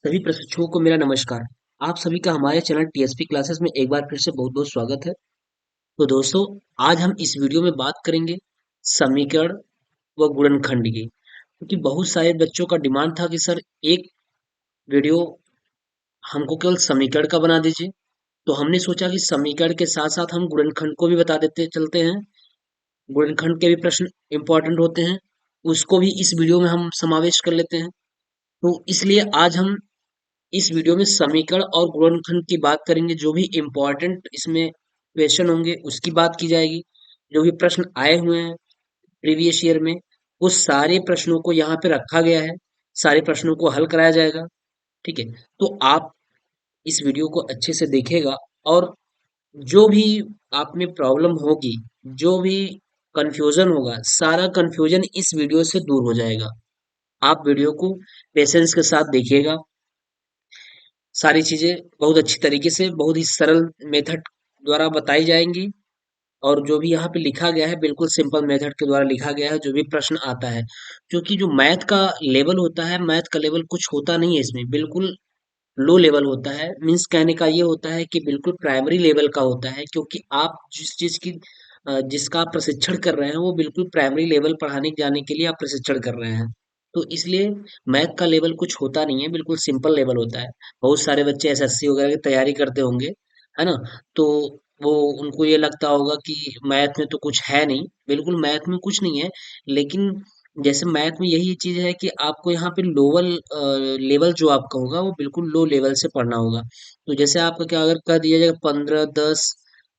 सभी प्रशिक्षुओं को मेरा नमस्कार। आप सभी का हमारे चैनल टीएसपी क्लासेस में एक बार फिर से बहुत बहुत स्वागत है। तो दोस्तों, आज हम इस वीडियो में बात करेंगे समीकरण व गुणनखंड की, क्योंकि बहुत सारे बच्चों का डिमांड था कि सर एक वीडियो हमको केवल समीकरण का बना दीजिए। तो हमने सोचा कि समीकरण के साथ साथ हम गुणनखंड को भी बता देते चलते हैं। गुणनखंड के भी प्रश्न इंपॉर्टेंट होते हैं, उसको भी इस वीडियो में हम समावेश कर लेते हैं। तो इसलिए आज हम इस वीडियो में समीकरण और गुणनखंड की बात करेंगे। जो भी इम्पोर्टेंट इसमें क्वेश्चन होंगे उसकी बात की जाएगी। जो भी प्रश्न आए हुए हैं प्रीवियस ईयर में, उस सारे प्रश्नों को यहाँ पे रखा गया है। सारे प्रश्नों को हल कराया जाएगा। ठीक है, तो आप इस वीडियो को अच्छे से देखिएगा, और जो भी आप में प्रॉब्लम होगी, जो भी कंफ्यूजन होगा, सारा कंफ्यूजन इस वीडियो से दूर हो जाएगा। आप वीडियो को पेशेंस के साथ देखिएगा। सारी चीजें बहुत अच्छी तरीके से, बहुत ही सरल मेथड द्वारा बताई जाएंगी। और जो भी यहाँ पे लिखा गया है, बिल्कुल सिंपल मेथड के द्वारा लिखा गया है। जो भी प्रश्न आता है, क्योंकि जो मैथ का लेवल होता है, मैथ का लेवल कुछ होता नहीं है इसमें, बिल्कुल लो लेवल होता है। मीन्स कहने का ये होता है कि बिल्कुल प्राइमरी लेवल का होता है, क्योंकि आप जिस चीज की जिसका आप प्रशिक्षण कर रहे हैं, वो बिल्कुल प्राइमरी लेवल पढ़ाने जाने के लिए आप प्रशिक्षण कर रहे हैं। तो इसलिए मैथ का लेवल कुछ होता नहीं है, बिल्कुल सिंपल लेवल होता है। बहुत सारे बच्चे एसएससी वगैरह की तैयारी करते होंगे, है ना। तो वो उनको ये लगता होगा कि मैथ में तो कुछ है नहीं। बिल्कुल मैथ में कुछ नहीं है, लेकिन जैसे मैथ में यही चीज है कि आपको यहाँ पे लोअर लेवल जो आपका होगा, वो बिल्कुल लो लेवल से पढ़ना होगा। तो जैसे आपका क्या अगर कर दिया जाएगा 15, 10,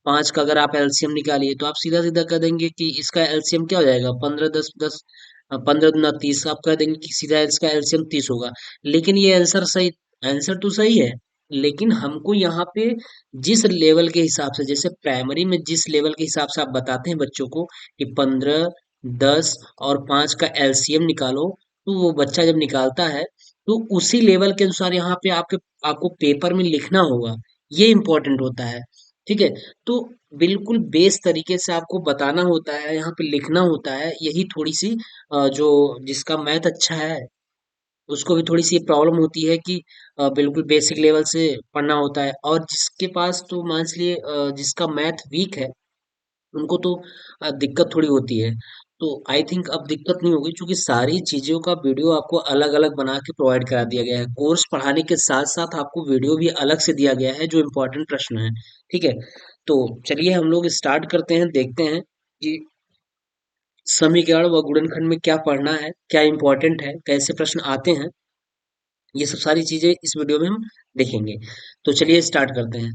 5 का अगर आप एलसीएम निकालिए, तो आप सीधा सीधा कह देंगे कि इसका एलसीएम क्या हो जाएगा, 15, 10, 10, 15 दूना 30। आप कह देंगे कि सीधा इसका एलसीएम 30 होगा। लेकिन ये आंसर सही, आंसर तो सही है, लेकिन हमको यहाँ पे जिस लेवल के हिसाब से, जैसे प्राइमरी में जिस लेवल के हिसाब से आप बताते हैं बच्चों को कि 15, 10 और 5 का एलसीएम निकालो, तो वो बच्चा जब निकालता है, तो उसी लेवल के अनुसार यहाँ पे आपको पेपर में लिखना होगा। ये इम्पोर्टेंट होता है। ठीक है, तो बिल्कुल बेस तरीके से आपको बताना होता है, यहाँ पे लिखना होता है। यही थोड़ी सी जो जिसका मैथ अच्छा है, उसको भी थोड़ी सी प्रॉब्लम होती है कि बिल्कुल बेसिक लेवल से पढ़ना होता है। और जिसके पास तो मान लीजिए जिसका मैथ वीक है, उनको तो दिक्कत थोड़ी होती है। तो आई थिंक अब दिक्कत नहीं होगी, क्योंकि सारी चीजों का वीडियो आपको अलग अलग बना के प्रोवाइड करा दिया गया है। कोर्स पढ़ाने के साथ साथ आपको वीडियो भी अलग से दिया गया है, जो इम्पोर्टेंट प्रश्न है। ठीक है, तो चलिए हम लोग स्टार्ट करते हैं, देखते हैं कि समीकरण व गुणनखंड में क्या पढ़ना है, क्या इम्पोर्टेंट है, कैसे प्रश्न आते हैं। ये सब सारी चीजें इस वीडियो में हम देखेंगे। तो चलिए स्टार्ट करते हैं।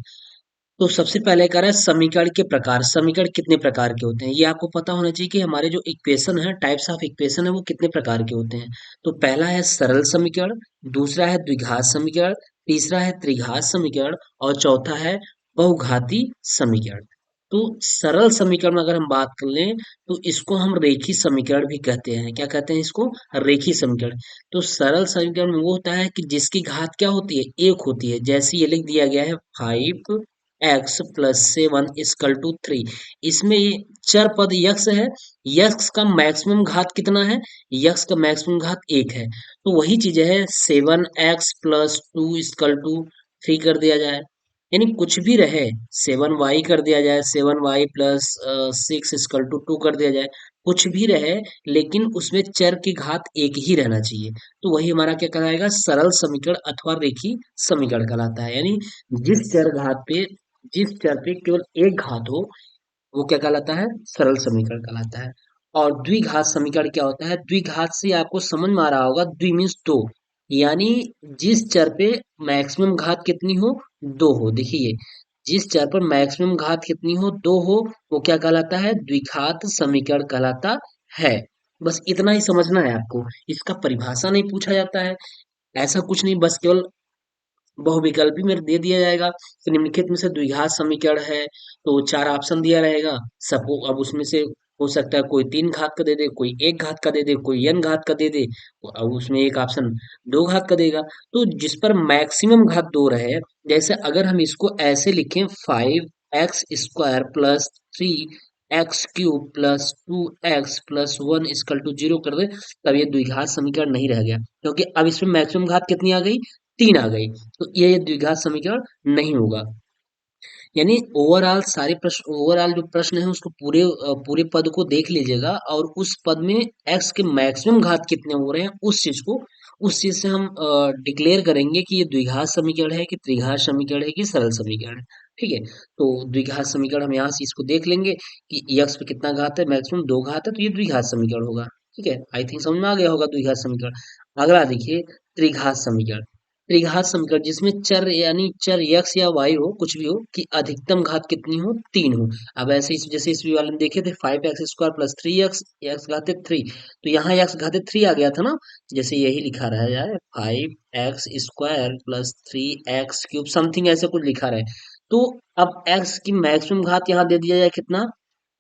तो सबसे पहले कह रहा है समीकरण के प्रकार। समीकरण कितने प्रकार के होते हैं, ये आपको पता होना चाहिए कि हमारे जो इक्वेशन है, टाइप्स ऑफ इक्वेशन है, वो कितने प्रकार के होते हैं। तो पहला है सरल समीकरण, दूसरा है द्विघात समीकरण, तीसरा है त्रिघात समीकरण, और चौथा है बहुघाती समीकरण। तो सरल समीकरण में अगर हम बात कर लें, तो इसको हम रेखीय समीकरण भी कहते हैं। क्या कहते हैं इसको? रेखीय समीकरण। तो सरल समीकरण में वो होता है कि जिसकी घात क्या होती है, एक होती है। जैसे ये लिख दिया गया है 5x+7 इक्वल टू 3। इसमें ये चर पद यक्स है। यक्स का मैक्सिमम घात कितना है? यक्स का मैक्सिमम घात एक है। तो वही चीज है 7x+2 इक्वल टू 3 कर दिया जाए, यानी कुछ भी रहे। 7y कर दिया जाए, 7y+6 इक्वल टू 2 कर दिया जाए, कुछ भी रहे, लेकिन उसमें चर की घात एक ही रहना चाहिए। तो वही हमारा क्या कहलाएगा? सरल समीकरण अथवा रेखीय समीकरण कहलाता है। यानी जिस चर घात पे जिस चर पे केवल एक घात हो, वो क्या कहलाता है? सरल समीकरण कहलाता है। और द्विघात समीकरण क्या होता है? द्विघात से आपको समझ में आ रहा होगा, द्वि मीन्स दो, यानी जिस चर पे मैक्सिमम घात कितनी हो, दो हो। देखिए, जिस चर पर मैक्सिमम घात कितनी हो, दो हो, वो क्या कहलाता है? द्विघात समीकरण कहलाता है। बस इतना ही समझना है आपको। इसका परिभाषा नहीं पूछा जाता है, ऐसा कुछ नहीं, बस केवल बहुविकल्पी में दे दिया जाएगा कि निम्नलिखित में से द्विघात समीकरण है, तो चार ऑप्शन दिया रहेगा। सपो अब उसमें से हो सकता है कोई तीन घात का दे दे, कोई एक घात का दे दे, कोई n घात का दे दे, अब उसमें एक ऑप्शन दो घात का देगा। तो जिस पर मैक्सिमम घात दो रहे, जैसे अगर हम इसको ऐसे लिखें 5x² + 3 x³ +2x+1 equal to 0 कर दे, तब ये द्विघात समीकरण नहीं रह गया, क्योंकि अब इसमें मैक्सिमम घात कितनी आ गई? 3 आ गई, तो ये द्विघात समीकरण नहीं होगा। यानी ओवरऑल सारे प्रश्न, ओवरऑल जो प्रश्न है उसको पूरे पद को देख लीजिएगा, और उस पद में एक्स के मैक्सिमम घात कितने हो रहे हैं उस चीज से हम डिक्लेयर करेंगे कि ये द्विघात समीकरण है कि त्रिघात समीकरण है कि सरल समीकरण है। ठीक है, तो द्विघात समीकरण हम यहाँ से इसको देख लेंगे कि यक्स पे कितना घात है, मैक्सिमम 2 घात है, तो ये द्विघात समीकरण होगा। ठीक है, आई थिंक समझ में आ गया होगा द्विघात समीकरण। अगला देखिए, त्रिघात समीकरण। त्रिघात समीकरण जिसमें चर यानी चर यक्स या वाई हो, कुछ भी हो, कि अधिकतम घात कितनी हो, 3 हो। अब ऐसे जैसे इस वाले में देखे थे 5x² प्लस 3x, एक्स घाते 3, तो यहाँ एक्स घाते 3 आ गया था ना। जैसे यही लिखा रहा है 5x² प्लस 3x³ समथिंग ऐसे कुछ लिखा रहे। तो अब x की मैक्सिमम घात यहाँ दे दिया जाए कितना,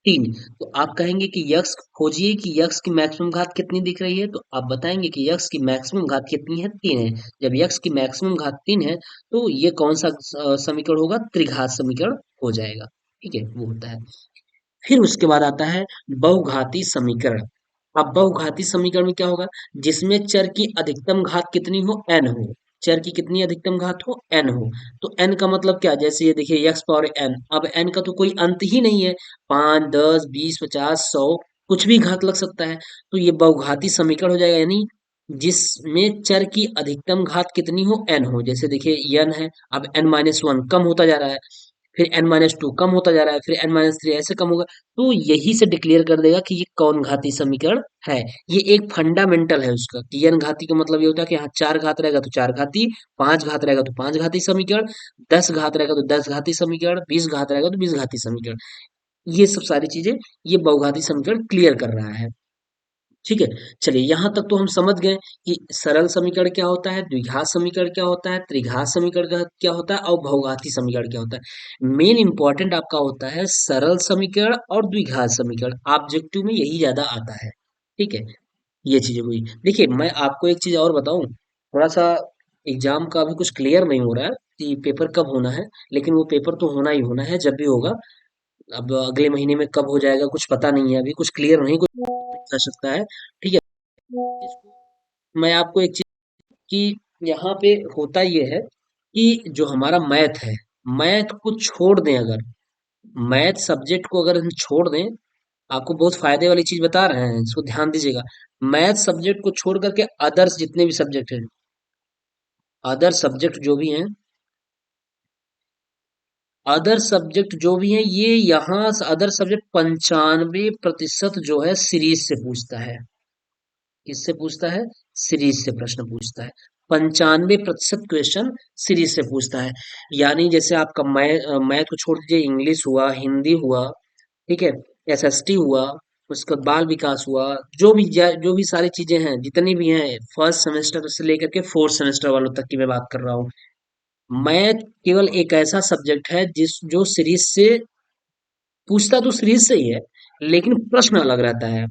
3। तो आप कहेंगे कि यक्स खोजिए कि यक्स की मैक्सिमम घात कितनी दिख रही है, तो आप बताएंगे कि यक्स की मैक्सिमम घात कितनी है, 3 है। जब यक्स की मैक्सिमम घात 3 है, तो ये कौन सा समीकरण होगा, त्रिघात समीकरण हो जाएगा। ठीक है, वो होता है। फिर उसके बाद आता है बहुघाती समीकरण। अब बहुघाती समीकरण में क्या होगा, जिसमें चर की अधिकतम घात कितनी हो, n हो। चर की कितनी अधिकतम घात हो, n हो। तो n का मतलब क्या, जैसे ये देखिए x पावर n, अब n का तो कोई अंत ही नहीं है, 5, 10, 20, 50, 100, कुछ भी घात लग सकता है। तो ये बहुघाती समीकरण हो जाएगा, यानी जिसमें चर की अधिकतम घात कितनी हो, n हो। जैसे देखिए n है, अब n-1 कम होता जा रहा है, फिर n-2 कम होता जा रहा है, फिर n-3 ऐसे कम होगा। तो यही से डिक्लेयर कर देगा कि ये कौन घाती समीकरण है। ये एक फंडामेंटल है उसका, कि n घाती का मतलब ये होता है कि हाँ 4 घात रहेगा तो 4 घाती, 5 घात रहेगा तो 5 घाती समीकरण, 10 घात रहेगा तो 10 घाती समीकरण, 20 घात रहेगा तो 20 घाती समीकरण। ये सब सारी चीजें ये बहुघाती समीकरण क्लियर कर रहा है। ठीक है, चलिए यहाँ तक तो हम समझ गए कि सरल समीकरण क्या होता है, द्विघात समीकरण क्या होता है, त्रिघात समीकरण क्या होता है, और बहुघाती समीकरण क्या होता है। मेन इंपॉर्टेंट आपका होता है सरल समीकरण और द्विघात समीकरण, ऑब्जेक्टिव में यही ज्यादा आता है। ठीक है, ये चीजें हुई। देखिए मैं आपको एक चीज और बताऊं, थोड़ा सा एग्जाम का अभी कुछ क्लियर नहीं हो रहा है कि पेपर कब होना है, लेकिन वो पेपर तो होना ही होना है जब भी होगा। अब अगले महीने में कब हो जाएगा कुछ पता नहीं है, अभी कुछ क्लियर नहीं, कुछ कर सकता है। ठीक है, इसको मैं आपको एक चीज कि यहाँ पे होता ये है कि जो हमारा मैथ है, मैथ को छोड़ दें अगर, मैथ सब्जेक्ट को अगर हम छोड़ दें, आपको बहुत फायदे वाली चीज बता रहे हैं, इसको ध्यान दीजिएगा। मैथ सब्जेक्ट को छोड़ करके अदर्स जितने भी सब्जेक्ट हैं, अदर सब्जेक्ट जो भी हैं, अदर सब्जेक्ट जो भी हैं, ये यहाँ अदर सब्जेक्ट 95% जो है सीरीज से पूछता है। किससे पूछता है, सीरीज से प्रश्न पूछता है। 95% क्वेश्चन सीरीज से पूछता है। यानी जैसे आपका मैथ को छोड़ दीजिए, इंग्लिश हुआ, हिंदी हुआ, ठीक है, एसएसटी हुआ, उसका बाल विकास हुआ, जो भी सारी चीजें हैं जितनी भी हैं, फर्स्ट सेमेस्टर से लेकर के फोर्थ सेमेस्टर वालों तक की मैं बात कर रहा हूँ। मैथ केवल एक ऐसा सब्जेक्ट है जिस जो सीरीज से पूछता, तो सीरीज से ही है, लेकिन प्रश्न अलग रहता है।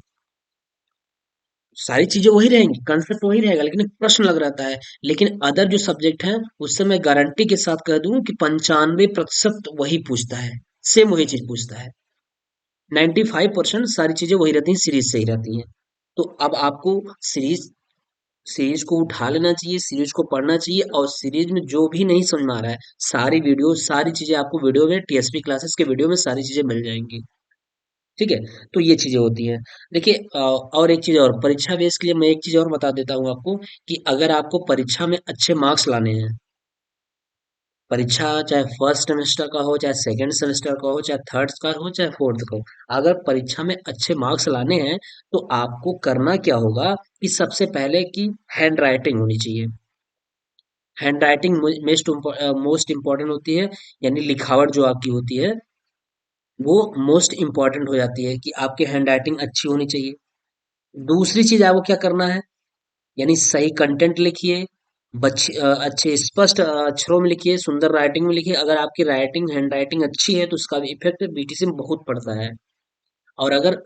सारी चीजें वही रहेंगी, कंसेप्ट वही रहेगा, लेकिन प्रश्न अलग रहता है। लेकिन अदर जो सब्जेक्ट है, उससे मैं गारंटी के साथ कह दूं कि 95% वही पूछता है, सेम वही चीज पूछता है। 95% सारी चीजें वही रहती हैं, सीरीज से ही रहती हैं। तो अब आपको सीरीज सीरीज को उठा लेना चाहिए, सीरीज को पढ़ना चाहिए, और सीरीज में जो भी नहीं समझ में आ रहा है, सारी वीडियो सारी चीजें आपको वीडियो में, टीएसपी क्लासेस के वीडियो में सारी चीजें मिल जाएंगी। ठीक है, तो ये चीजें होती हैं। देखिए और एक चीज और, परीक्षा बेस के लिए मैं एक चीज और बता देता हूँ आपको, कि अगर आपको परीक्षा में अच्छे मार्क्स लाने हैं, परीक्षा चाहे फर्स्ट सेमेस्टर का हो, चाहे सेकंड सेमेस्टर का हो, चाहे थर्ड का हो, चाहे फोर्थ का हो, अगर परीक्षा में अच्छे मार्क्स लाने हैं, तो आपको करना क्या होगा कि सबसे पहले की हैंड राइटिंग होनी चाहिए। हैंड राइटिंग मोस्ट इम्पॉर्टेंट होती है, यानी लिखावट जो आपकी होती है वो मोस्ट इम्पॉर्टेंट हो जाती है, कि आपकी हैंड राइटिंग अच्छी होनी चाहिए। दूसरी चीज आपको क्या करना है, यानी सही कंटेंट लिखिए, अच्छे स्पष्ट अक्षरों में लिखिए, सुंदर राइटिंग में लिखिए। अगर आपकी राइटिंग हैंड राइटिंग अच्छी है, तो उसका भी इफेक्ट बीटीसी में बहुत पड़ता है। और अगर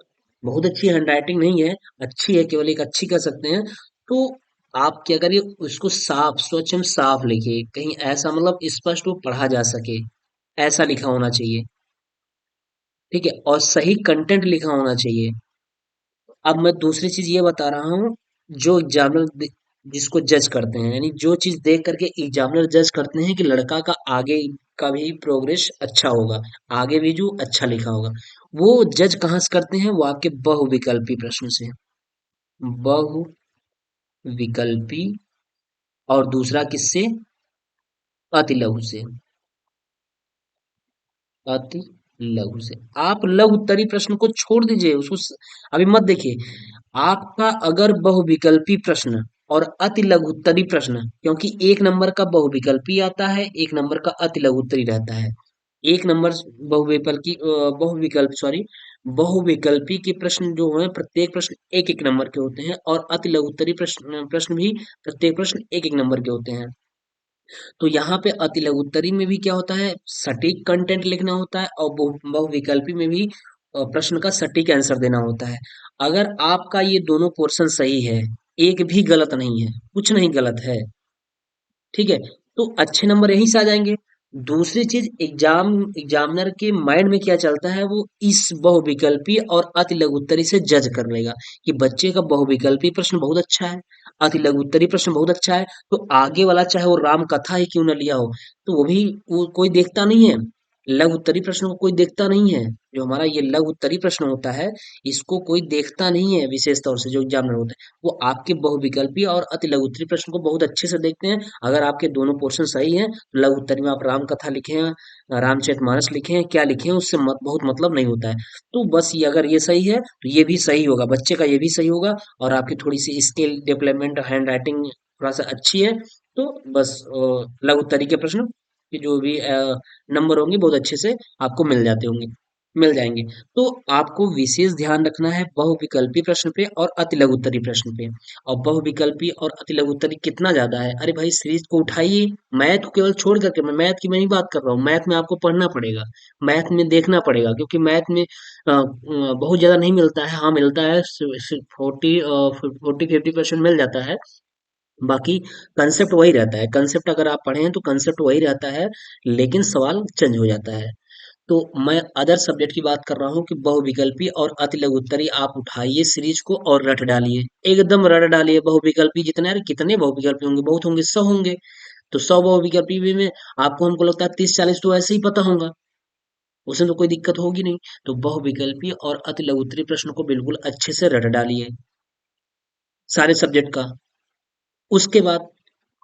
बहुत अच्छी हैंड राइटिंग नहीं है, अच्छी है, केवल एक अच्छी कह सकते हैं, तो आप क्या करिए, उसको साफ, स्वच्छ एवं साफ लिखिए, कहीं ऐसा मतलब स्पष्ट वो पढ़ा जा सके, ऐसा लिखा होना चाहिए। ठीक है, और सही कंटेंट लिखा होना चाहिए। अब मैं दूसरी चीज ये बता रहा हूँ, जो एग्जामिनर जिसको जज करते हैं, यानी जो चीज देख करके एग्जामिनर जज करते हैं कि लड़का का आगे का भी प्रोग्रेस अच्छा होगा, आगे भी जो अच्छा लिखा होगा, वो जज कहाँ से करते हैं? वो आपके बहुविकल्पी प्रश्न से। बहुविकल्पी। और दूसरा किससे? अति लघु से। अति लघु से। आप लघु उत्तरी प्रश्न को छोड़ दीजिए, अभी मत देखिए। आपका अगर बहुविकल्पी प्रश्न और अति लघु उत्तरी प्रश्न, क्योंकि एक नंबर का बहुविकल्पी आता है, एक नंबर का अति लघु उत्तरी रहता है। एक नंबर बहुविकल्पी बहुविकल्प सॉरी बहुविकल्पी के प्रश्न जो हैं, प्रत्येक प्रश्न एक एक नंबर के होते हैं, और अति लघु उत्तरी प्रश्न प्रश्न भी प्रत्येक प्रश्न एक एक नंबर के होते हैं। तो यहाँ पे अति लघु उत्तरी में भी क्या होता है? सटीक कंटेंट लिखना होता है, और बहुविकल्पी में भी प्रश्न का सटीक आंसर देना होता है। अगर आपका ये दोनों पोर्शन सही है, एक भी गलत नहीं है, कुछ नहीं गलत है, ठीक है, तो अच्छे नंबर यहीं से आ जाएंगे। दूसरी चीज, एग्जामिनर के माइंड में क्या चलता है, वो इस बहुविकल्पी और अति लघुत्तरी से जज कर लेगा कि बच्चे का बहुविकल्पी प्रश्न बहुत अच्छा है, अति लघुत्तरी प्रश्न बहुत अच्छा है, तो आगे वाला चाहे वो राम कथा ही क्यों न लिया हो, तो वो कोई देखता नहीं है। लघु उत्तरी प्रश्न को कोई देखता नहीं है। जो हमारा ये लघु उत्तरी प्रश्न होता है, इसको कोई देखता नहीं है, विशेष तौर से जो एग्जामिनर होता है, वो आपके बहुविकल्पी और अति लघु उत्तरी प्रश्न को बहुत अच्छे से देखते हैं। अगर आपके दोनों पोर्शन सही हैं, तो लघु उत्तरी में आप राम कथा लिखे हैं, रामचरितमानस लिखे हैं, क्या लिखे हैं, उससे बहुत मतलब नहीं होता है। तो बस ये, अगर ये सही है तो ये भी सही होगा, बच्चे का ये भी सही होगा, और आपकी थोड़ी सी स्किल डेवलपमेंट, हैंड राइटिंग थोड़ा सा अच्छी है, तो बस लघु उत्तरी के प्रश्न कि जो भी नंबर होंगे बहुत अच्छे से आपको मिल जाएंगे। तो आपको विशेष ध्यान रखना है बहुविकल्पी प्रश्न पे और अति लघुत्तरी प्रश्न पे। और बहुविकल्पी और अति लघुत्तरी कितना ज्यादा है, अरे भाई सीरीज को उठाइए। मैथ को केवल छोड़ करके, मैं मैथ की मैं ही बात कर रहा हूँ, मैथ में आपको पढ़ना पड़ेगा, मैथ में देखना पड़ेगा, क्योंकि मैथ में बहुत ज्यादा नहीं मिलता है, हाँ मिलता है, 40-50% मिल जाता है। बाकी कंसेप्ट वही रहता है, कंसेप्ट अगर आप पढ़े हैं तो कंसेप्ट वही रहता है, लेकिन सवाल चेंज हो जाता है। तो मैं अदर सब्जेक्ट की बात कर रहा हूँ कि बहुविकल्पी और अति लघुत्तरी आप उठाइए सीरीज को और रट डालिए, एकदम रट डालिए। बहुविकल्पी जितने, अरे कितने बहुविकल्पी होंगे, बहुत होंगे, 100 होंगे, तो 100 बहुविकल्पी में आपको, हमको लगता है 30-40 तो ऐसे ही पता होगा, उसमें तो कोई दिक्कत होगी नहीं। तो बहुविकल्पी और अति लघुत्तरी प्रश्न को बिल्कुल अच्छे से रट डालिए, सारे सब्जेक्ट का। उसके बाद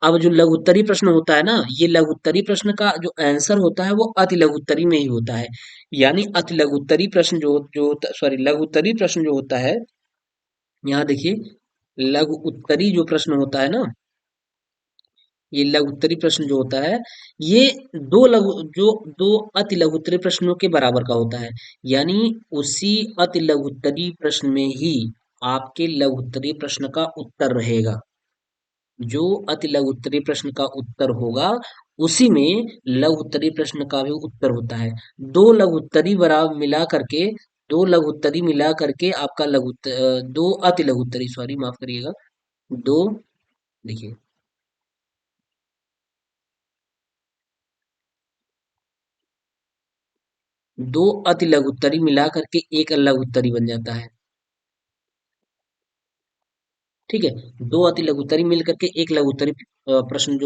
अब जो लघुत्तरी प्रश्न होता है ना, ये लघुत्तरी प्रश्न का जो आंसर होता है वो अति लघुत्तरी में ही होता है। यानी अति लघुत्तरी प्रश्न सॉरी, लघुत्तरी प्रश्न जो होता है, यहाँ देखिए, लघु उत्तरी जो प्रश्न होता है ना, ये लघुत्तरी प्रश्न जो होता है, ये दो अति लघुत्तरी प्रश्नों के बराबर का होता है। यानी उसी अति लघुत्तरी प्रश्न में ही आपके लघुत्तरी प्रश्न का उत्तर रहेगा। जो अति लघु उत्तरी प्रश्न का उत्तर होगा, उसी में लघु उत्तरी प्रश्न का भी उत्तर होता है। दो लघु उत्तरी बराबर मिला करके, दो लघु उत्तरी मिला करके आपका दो अति लघु उत्तरी, सॉरी माफ करिएगा, दो, देखिए, दो अति लघु उत्तरी मिला करके एक लघु उत्तरी बन जाता है। ठीक है, दो अति लघुत्तरी मिल करके एक लघुत्तरी प्रश्न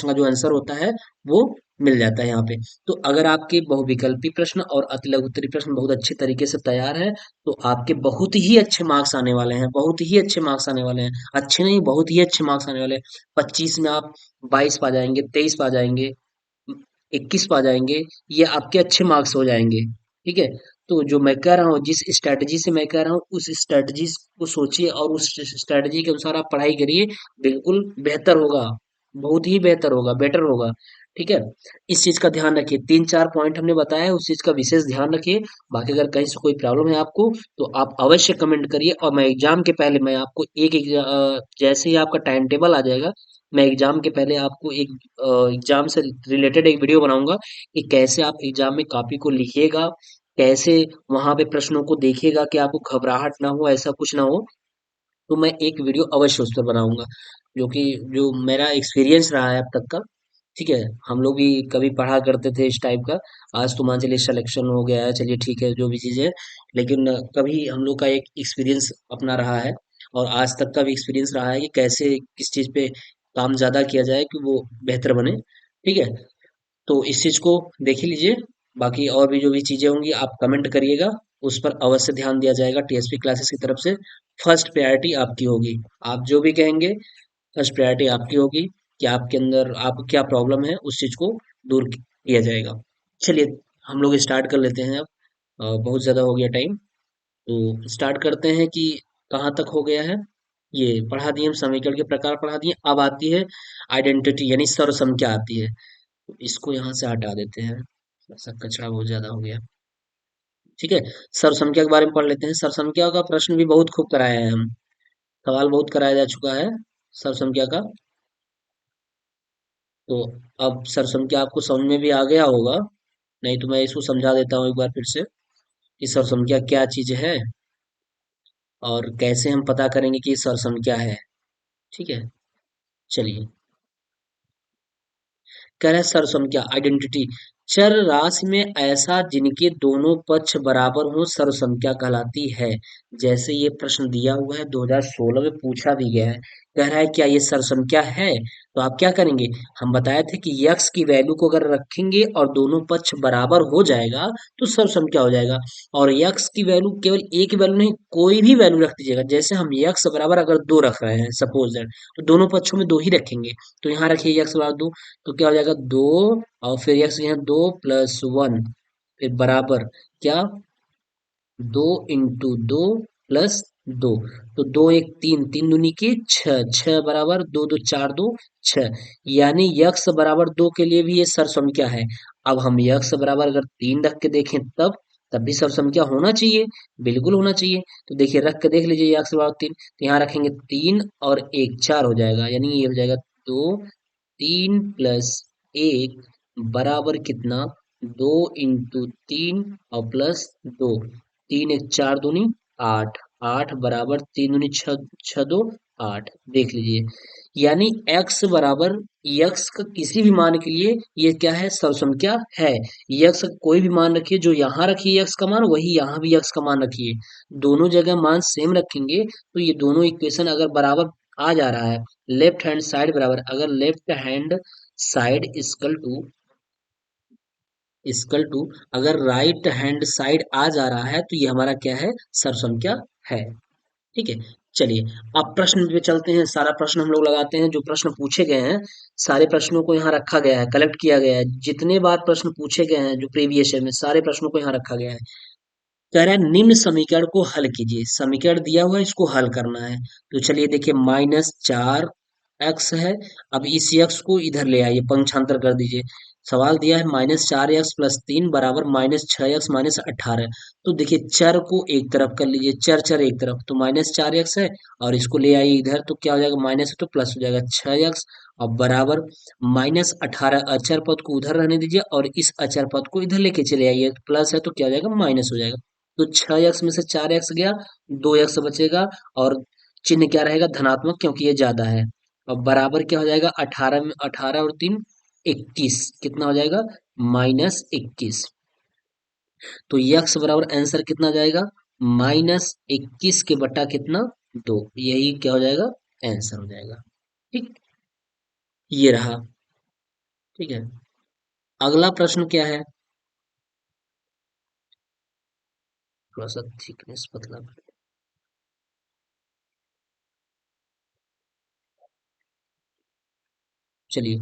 का जो आंसर होता है वो मिल जाता है यहाँ पे। तो अगर आपके बहुविकल्पी प्रश्न और अति लघुत्तरी प्रश्न बहुत अच्छे तरीके से तैयार है, तो आपके बहुत ही अच्छे मार्क्स आने वाले हैं, बहुत ही अच्छे मार्क्स आने वाले हैं, अच्छे नहीं, बहुत ही अच्छे मार्क्स आने वाले हैं। 25 में आप 22 पा जाएंगे, 23 पा जाएंगे, 21 पा जाएंगे, ये आपके अच्छे मार्क्स हो जाएंगे। ठीक है, तो जो मैं कह रहा हूँ, जिस स्ट्रैटेजी से मैं कह रहा हूँ, उस स्ट्रैटेजी को सोचिए और उस स्ट्रैटेजी के अनुसार आप पढ़ाई करिए, बिल्कुल बेहतर होगा, बहुत ही बेहतर होगा, बेटर होगा। ठीक है, इस चीज का ध्यान रखिए, 3-4 पॉइंट हमने बताया है, उस चीज का विशेष ध्यान रखिए। बाकी अगर कहीं से कोई प्रॉब्लम है आपको, तो आप अवश्य कमेंट करिए, और मैं एग्जाम के पहले मैं आपको जैसे ही आपका टाइम टेबल आ जाएगा, मैं एग्जाम के पहले आपको एक एग्जाम से रिलेटेड एक वीडियो बनाऊंगा कि कैसे आप एग्जाम में कॉपी को लिखिएगा, कैसे वहां पे प्रश्नों को देखिएगा कि आपको घबराहट ना हो, ऐसा कुछ ना हो। तो मैं एक वीडियो अवश्य उस पर बनाऊंगा, जो कि जो मेरा एक्सपीरियंस रहा है अब तक का। ठीक है, हम लोग भी कभी पढ़ा करते थे इस टाइप का, आज तो मान चलिए सिलेक्शन हो गया है, चलिए ठीक है, जो भी चीज़ है, लेकिन कभी हम लोग का एक एक्सपीरियंस अपना रहा है, और आज तक का भी एक्सपीरियंस रहा है कि कैसे किस चीज़ पे काम ज़्यादा किया जाए कि वो बेहतर बने। ठीक है, तो इस चीज़ को देख ही लीजिए। बाकी और भी जो भी चीज़ें होंगी आप कमेंट करिएगा, उस पर अवश्य ध्यान दिया जाएगा टीएसपी क्लासेस की तरफ से। फर्स्ट प्रायोरिटी आपकी होगी, आप जो भी कहेंगे फर्स्ट प्रायोरिटी आपकी होगी कि आपके अंदर आप क्या प्रॉब्लम है उस चीज़ को दूर किया जाएगा। चलिए हम लोग स्टार्ट कर लेते हैं अब। बहुत ज़्यादा हो गया टाइम, तो स्टार्ट करते हैं कि कहाँ तक हो गया है। ये पढ़ा दिए हम, समीकरण के प्रकार पढ़ा दिए। अब आती है आइडेंटिटी यानी सर्वसंख्या आती है। तो इसको यहाँ से हटा देते हैं, थोड़ा सा कचरा बहुत ज्यादा हो गया। ठीक है, सर्वसंख्या के बारे में पढ़ लेते हैं। सर्वसंख्या का प्रश्न भी बहुत खूब कराया है हम, सवाल बहुत कराया जा चुका है सर्वसंख्या का। तो अब सर्वसंख्या आपको समझ में भी आ गया होगा, नहीं तो मैं इसको समझा देता हूँ एक बार फिर से कि सर्वसंख्या क्या चीज है और कैसे हम पता करेंगे कि सर्वसंख्या है। ठीक है, चलिए। कह रहा है सर्वसंख्या आइडेंटिटी, चर राशि में ऐसा जिनके दोनों पक्ष बराबर हो सर्वसंख्या कहलाती है। जैसे ये प्रश्न दिया हुआ है 2016 में पूछा भी गया है। कह रहा है क्या ये सर्वसंख्या है, तो आप क्या करेंगे। हम बताए थे कि यक्स की वैल्यू को अगर रखेंगे और दोनों पक्ष बराबर हो जाएगा तो सर्वसंख्या हो जाएगा। और यक्स की वैल्यू केवल एक ही वैल्यू नहीं, कोई भी वैल्यू रख दीजिएगा। जैसे हम यक्स बराबर अगर 2 रख रहे हैं सपोज दैट, तो दोनों पक्षों में 2 ही रखेंगे। तो यहाँ रखिए यक्स बराबर 2, तो क्या हो जाएगा 2, और फिर यक्स यहाँ 2 + 1, फिर बराबर क्या, 2 × 2 + 2, तो 2 × 1 = 3, 3 दूनी की 6, 6 बराबर 2 × 2 = 4, 2 6। यानी यक्स बराबर 2 के लिए भी ये सर्वसंख्या है। अब हम यक्स बराबर अगर 3 रख के देखें तब भी सर्वसंख्या होना चाहिए, बिल्कुल होना चाहिए। तो देखिए रख के देख लीजिए यक्स बराबर 3, तो यहाँ रखेंगे 3 और 1 4 हो जाएगा, यानी ये हो जाएगा 2, 3 + 1 बराबर कितना, 2 × 3 और +2, 3 × 1 = 4, 2 = 8, 8 बराबर 3 × 2 = 6, 6 × 2 = 8। देख लीजिए, यानी x बराबर यक्स का किसी भी मान के लिए ये क्या है, सर्वसंख्या है। यक्स का कोई भी मान रखिए, जो यहाँ रखिए यक्स का मान वही यहाँ भी यक्स का मान रखिए, दोनों जगह मान सेम रखेंगे तो ये दोनों इक्वेशन अगर बराबर आ जा रहा है, लेफ्ट हैंड साइड बराबर, अगर left hand side equal to अगर राइट हैंड साइड आ जा रहा है तो ये हमारा क्या है, सर्वसंख्या है। ठीक है, चलिए अब प्रश्न पे चलते हैं। सारा प्रश्न हम लोग लगाते हैं, जो प्रश्न पूछे गए हैं सारे प्रश्नों को यहाँ रखा गया है, कलेक्ट किया गया है। जितने बार प्रश्न पूछे गए हैं जो प्रीवियस ईयर में, सारे प्रश्नों को यहाँ रखा गया है। कह रहा है निम्न समीकरण को हल कीजिए। समीकरण दिया हुआ है, इसको हल करना है। तो चलिए देखिए, -4x है। अब इस x को इधर ले आइए, पंक्षांतर कर दीजिए। सवाल दिया है -4x + 3 बराबर -6x - 18। तो देखिए चर को एक तरफ कर लीजिए, चर चर एक तरफ, तो -4x है और इसको ले आइए इधर, तो क्या हो जाएगा, माइनस है तो प्लस हो जाएगा 6x, और बराबर -18। अचर पद को उधर रहने दीजिए और इस अचर पद को इधर लेके चले आइए, प्लस है तो क्या हो जाएगा, माइनस हो जाएगा। तो 6x में से 4x गया, 2x बचेगा, और चिन्ह क्या रहेगा, धनात्मक, क्योंकि ये ज्यादा है। और बराबर क्या हो जाएगा, 18 में 18 और 3 21, कितना हो जाएगा, -21। तो यक्स बराबर आंसर कितना जाएगा, -21 के बटा कितना, 2, यही क्या हो जाएगा, आंसर हो जाएगा। ठीक, ये रहा। ठीक है, अगला प्रश्न क्या है, थोड़ा सा थिकनेस पतला कर। चलिए,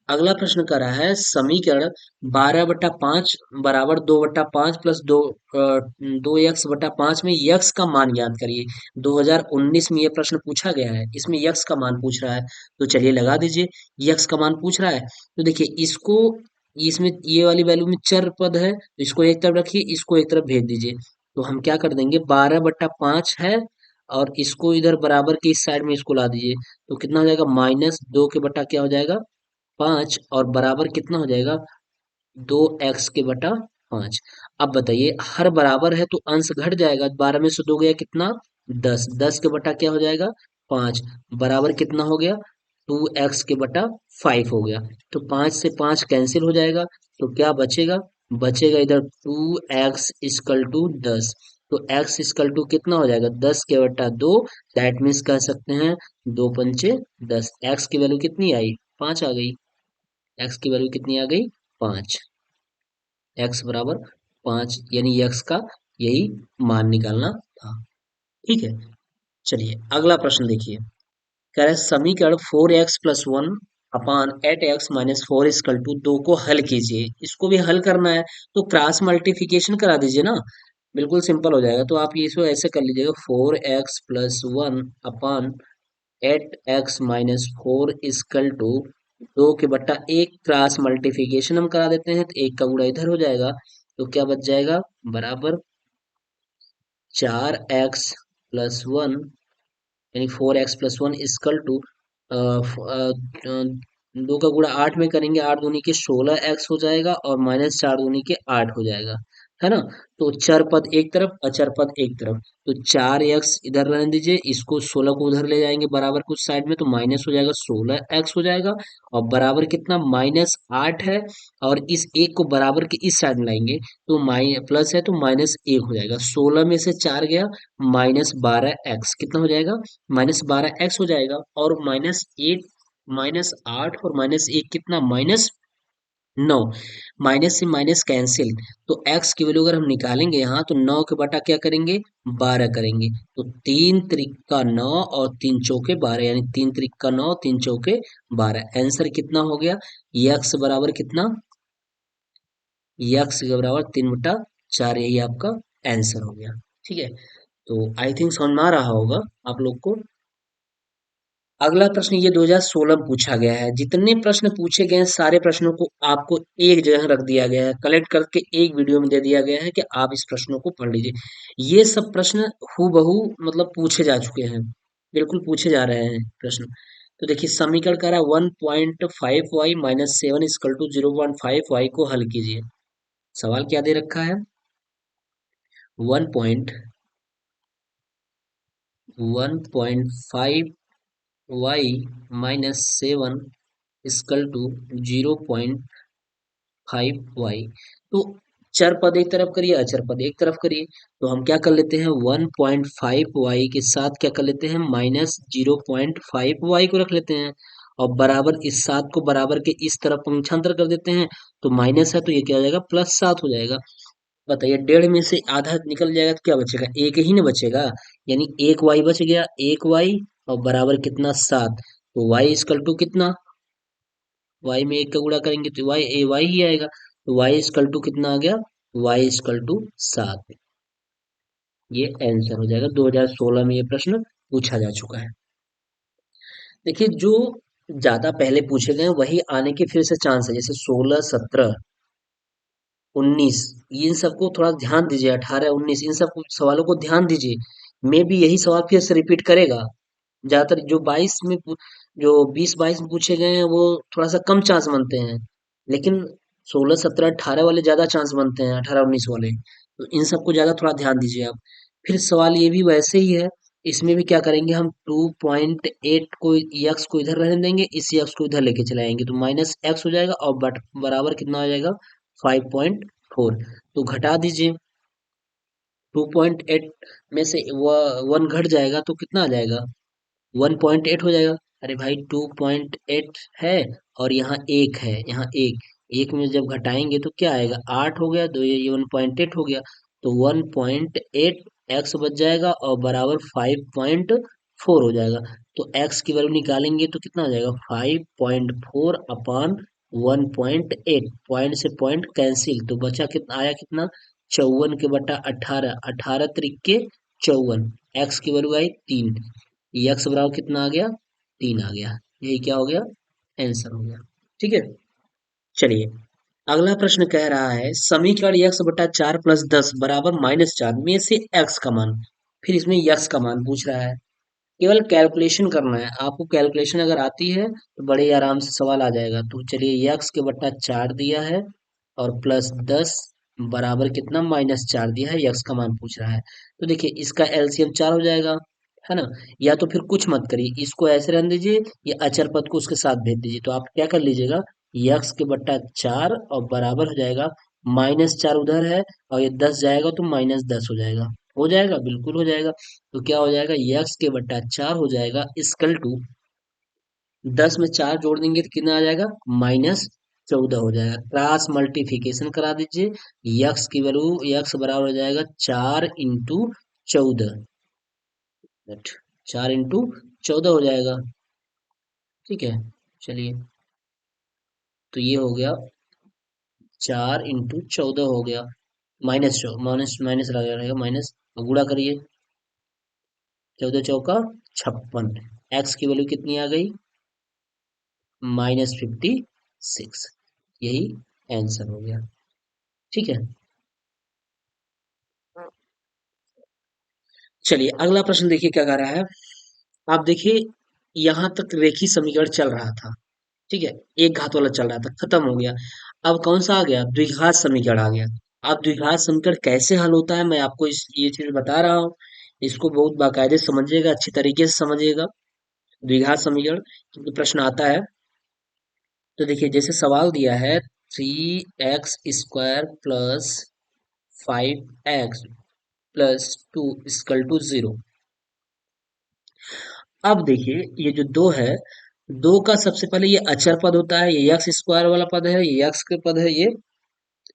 अगला प्रश्न कर रहा है समीकरण 12/5 बराबर 2/5 प्लस 2x/5 में यक्स का मान ज्ञात करिए। 2019 में ये प्रश्न पूछा गया है, इसमें यक्स का मान पूछ रहा है। तो चलिए लगा दीजिए, यक्स का मान पूछ रहा है, तो देखिए इसको, इसमें ये वाली वैल्यू में चर पद है, तो इसको एक तरफ रखिए, इसको एक तरफ भेज दीजिए। तो हम क्या कर देंगे, 12/5 है और इसको इधर बराबर के इस साइड में इसको ला दीजिए, तो कितना हो जाएगा, -2 के बटा क्या हो जाएगा, 5, और बराबर कितना हो जाएगा, 2x/5। अब बताइए, हर बराबर है तो अंश घट जाएगा, 12 में से 2 गया कितना, 10, 10 के बटा क्या हो जाएगा, 5, बराबर कितना हो गया, 2x/5 हो गया। तो 5 से 5 कैंसिल हो जाएगा, तो क्या बचेगा, बचेगा इधर 2x = 10। तो x इक्वल टू कितना हो जाएगा 10 के बटा 2। दैट मीन्स कह सकते हैं 2 पंचे 10। x की वैल्यू कितनी आई 5 आ गई। x की वैल्यू कितनी आ गई 5। x बराबर 5 यानी x का यही मान निकालना था। ठीक है, चलिए अगला प्रश्न देखिए। कह रहा है समीकरण 4x+1 upon 8x-4 equal to 2 को हल कीजिए। इसको भी हल करना है तो क्रॉस मल्टीप्लिकेशन करा दीजिए ना, बिल्कुल सिंपल हो जाएगा। तो आप इसको ऐसे कर लीजिएगा 4x+1 upon 8x-4 equal to 2 के बटा 1। क्रॉस मल्टीप्लिकेशन हम करा देते हैं तो 1 का गुणा इधर हो जाएगा, तो क्या बच जाएगा बराबर 4x+1 यानी 4x+1 इक्वल टू 2 का गुणा 8 में करेंगे, 8 दूनी के 16x हो जाएगा और -4 दूनी के 8 हो जाएगा, है ना। तो चर पद एक तरफ अचर पद एक तरफ, तो 4x इधर रहने दीजिए, इसको 16 को उधर ले जाएंगे बराबर कुछ साइड में, तो माइनस हो जाएगा 16x हो जाएगा। और बराबर कितना -8 है, और इस एक को बराबर के इस साइड में लाएंगे तो प्लस है तो -1 हो जाएगा। 16 में से 4 गया, -12x कितना हो जाएगा -12x हो जाएगा। और -8 और -1 कितना -9। माइनस से माइनस कैंसिल, तो x की वैल्यू अगर हम निकालेंगे यहाँ तो 9 के बटा क्या करेंगे 12 करेंगे, तो 3 त्रिक का 9 और 3 चौके 12 यानी 3 त्रिक का 9 3 चौके 12। आंसर कितना हो गया x बराबर कितना, x के बराबर 3/4, यही आपका आंसर हो गया। ठीक है, तो आई थिंक समझ में आ रहा होगा आप लोग को। अगला प्रश्न ये 2016 में पूछा गया है। जितने प्रश्न पूछे गए हैं सारे प्रश्नों को आपको एक जगह रख दिया गया है, कलेक्ट करके एक वीडियो में दे दिया गया है कि आप इस प्रश्नों को पढ़ लीजिए। ये सब प्रश्न हूबहू मतलब पूछे जा चुके हैं, बिल्कुल पूछे जा रहे हैं प्रश्न। तो देखिए समीकरण कह रहा है 1.5y-7 इक्वल टू 0.5y को हल कीजिए। सवाल क्या दे रखा है 1.5y-7 इक्वल टू 0.5y। तो चर पद एक तरफ करिए अचर पद एक तरफ करिए, तो हम क्या कर लेते हैं 1.5y के साथ क्या कर लेते हैं -0.5y को रख लेते हैं, और बराबर इस 7 को बराबर के इस तरफ पंक्षांतर कर देते हैं, तो माइनस है तो ये क्या हो जाएगा +7 हो जाएगा। बताइए 1.5 में से आधा निकल जाएगा तो क्या बचेगा, एक ही ना बचेगा, यानी एक y बच गया, एक y और बराबर कितना 7। तो y इक्वल टू कितना, y में 1 का गुणा करेंगे तो y ही आएगा, तो y इक्वल टू कितना आ गया y इक्वल टू 7। ये आंसर हो जाएगा। 2016 में ये प्रश्न पूछा जा चुका है। देखिए जो ज्यादा पहले पूछे गए हैं वही आने के फिर से चांस है, जैसे 16 17 19, इन सबको थोड़ा ध्यान दीजिए, 18 19 इन सब सवालों को ध्यान दीजिए। मे भी यही सवाल फिर से रिपीट करेगा। ज्यादातर जो 22 में जो 20 22 में पूछे गए हैं वो थोड़ा सा कम चांस बनते हैं, लेकिन 16 17 18 वाले ज्यादा चांस बनते हैं, 18 19 वाले, तो इन सबको ज्यादा थोड़ा ध्यान दीजिए आप। फिर सवाल ये भी वैसे ही है, इसमें भी क्या करेंगे हम 2.8 को यक्स को इधर रहने देंगे, इस यक्स को इधर लेके चले आएंगे, तो -x हो जाएगा और बराबर कितना हो जाएगा 5.4। तो घटा दीजिए, 2.8 में से 1 घट जाएगा तो कितना आ जाएगा 1.8 हो जाएगा। अरे भाई 2.8 है और यहाँ एक है, यहाँ एक, एक में जब घटाएंगे तो क्या आएगा 8 हो गया, तो ये 1.8 हो गया, तो 1.8 एक्स बच जाएगा और बराबर 5.4 हो जाएगा। तो एक्स की वैल्यू निकालेंगे तो कितना हो जाएगा 5.4 अपान 1.8, पॉइंट से पॉइंट कैंसिल, तो बचा कितना आया कितना 54 के बटा 18, 18 त्रिक के 54, एक्स की वैल्यू आई 3, एक्स बराबर कितना आ गया 3 आ गया, यही क्या हो गया आंसर हो गया। ठीक है, चलिए अगला प्रश्न कह रहा है समीकरण x/4 + 10 बराबर -4 में से x का मान। फिर इसमें x का मान पूछ रहा है, केवल कैलकुलेशन करना है आपको, कैलकुलेशन अगर आती है तो बड़े आराम से सवाल आ जाएगा। तो चलिए x/4 दिया है और +10 बराबर कितना -4 दिया है, x का मान पूछ रहा है। तो देखिए इसका एलसीएम 4 हो जाएगा, है ना। या तो फिर कुछ मत करिए, इसको ऐसे रहने दीजिए, या अचर पद को उसके साथ भेज दीजिए, तो आप क्या कर लीजिएगा x/4 और बराबर हो जाएगा -4 उधर है और ये 10 जाएगा तो -10 हो जाएगा, हो जाएगा, बिल्कुल हो जाएगा। तो क्या हो जाएगा, यक्स के बट्टा 4 हो जाएगा इक्वल टू 10 में 4 जोड़ देंगे तो कितना आ जाएगा, -14 हो जाएगा। क्रॉस मल्टीप्लिकेशन करा दीजिए, यक्स की वैल्यू, यक्स बराबर हो जाएगा 4 × 14, 4 × 14 हो जाएगा। ठीक है, चलिए, तो ये हो गया 4 × 14 हो गया, माइनस माइनस लगा रहेगा, माइनस, गुणा करिए, 14 × 4 = 56, एक्स की वैल्यू कितनी आ गई, -56, यही आंसर हो गया। ठीक है, चलिए अगला प्रश्न देखिए क्या कह रहा है। आप देखिए, यहां तक रेखीय समीकरण चल रहा था, ठीक है, एक घात वाला चल रहा था, खत्म हो गया। अब कौन सा आ गया, द्विघात समीकरण आ गया। अब द्विघात समीकरण कैसे हल होता है, मैं आपको ये चीज बता रहा हूँ, इसको बहुत बाकायदे समझिएगा, अच्छी तरीके से समझिएगा। द्विघात समीकरण, क्योंकि प्रश्न आता है। तो देखिए, जैसे सवाल दिया है, 3x² + 5x + 2 = 0। अब देखिए, ये जो दो है, दो का सबसे पहले ये अचर पद होता है, ये एक्स स्क्वायर वाला पद है, ये एक्स के पद है, ये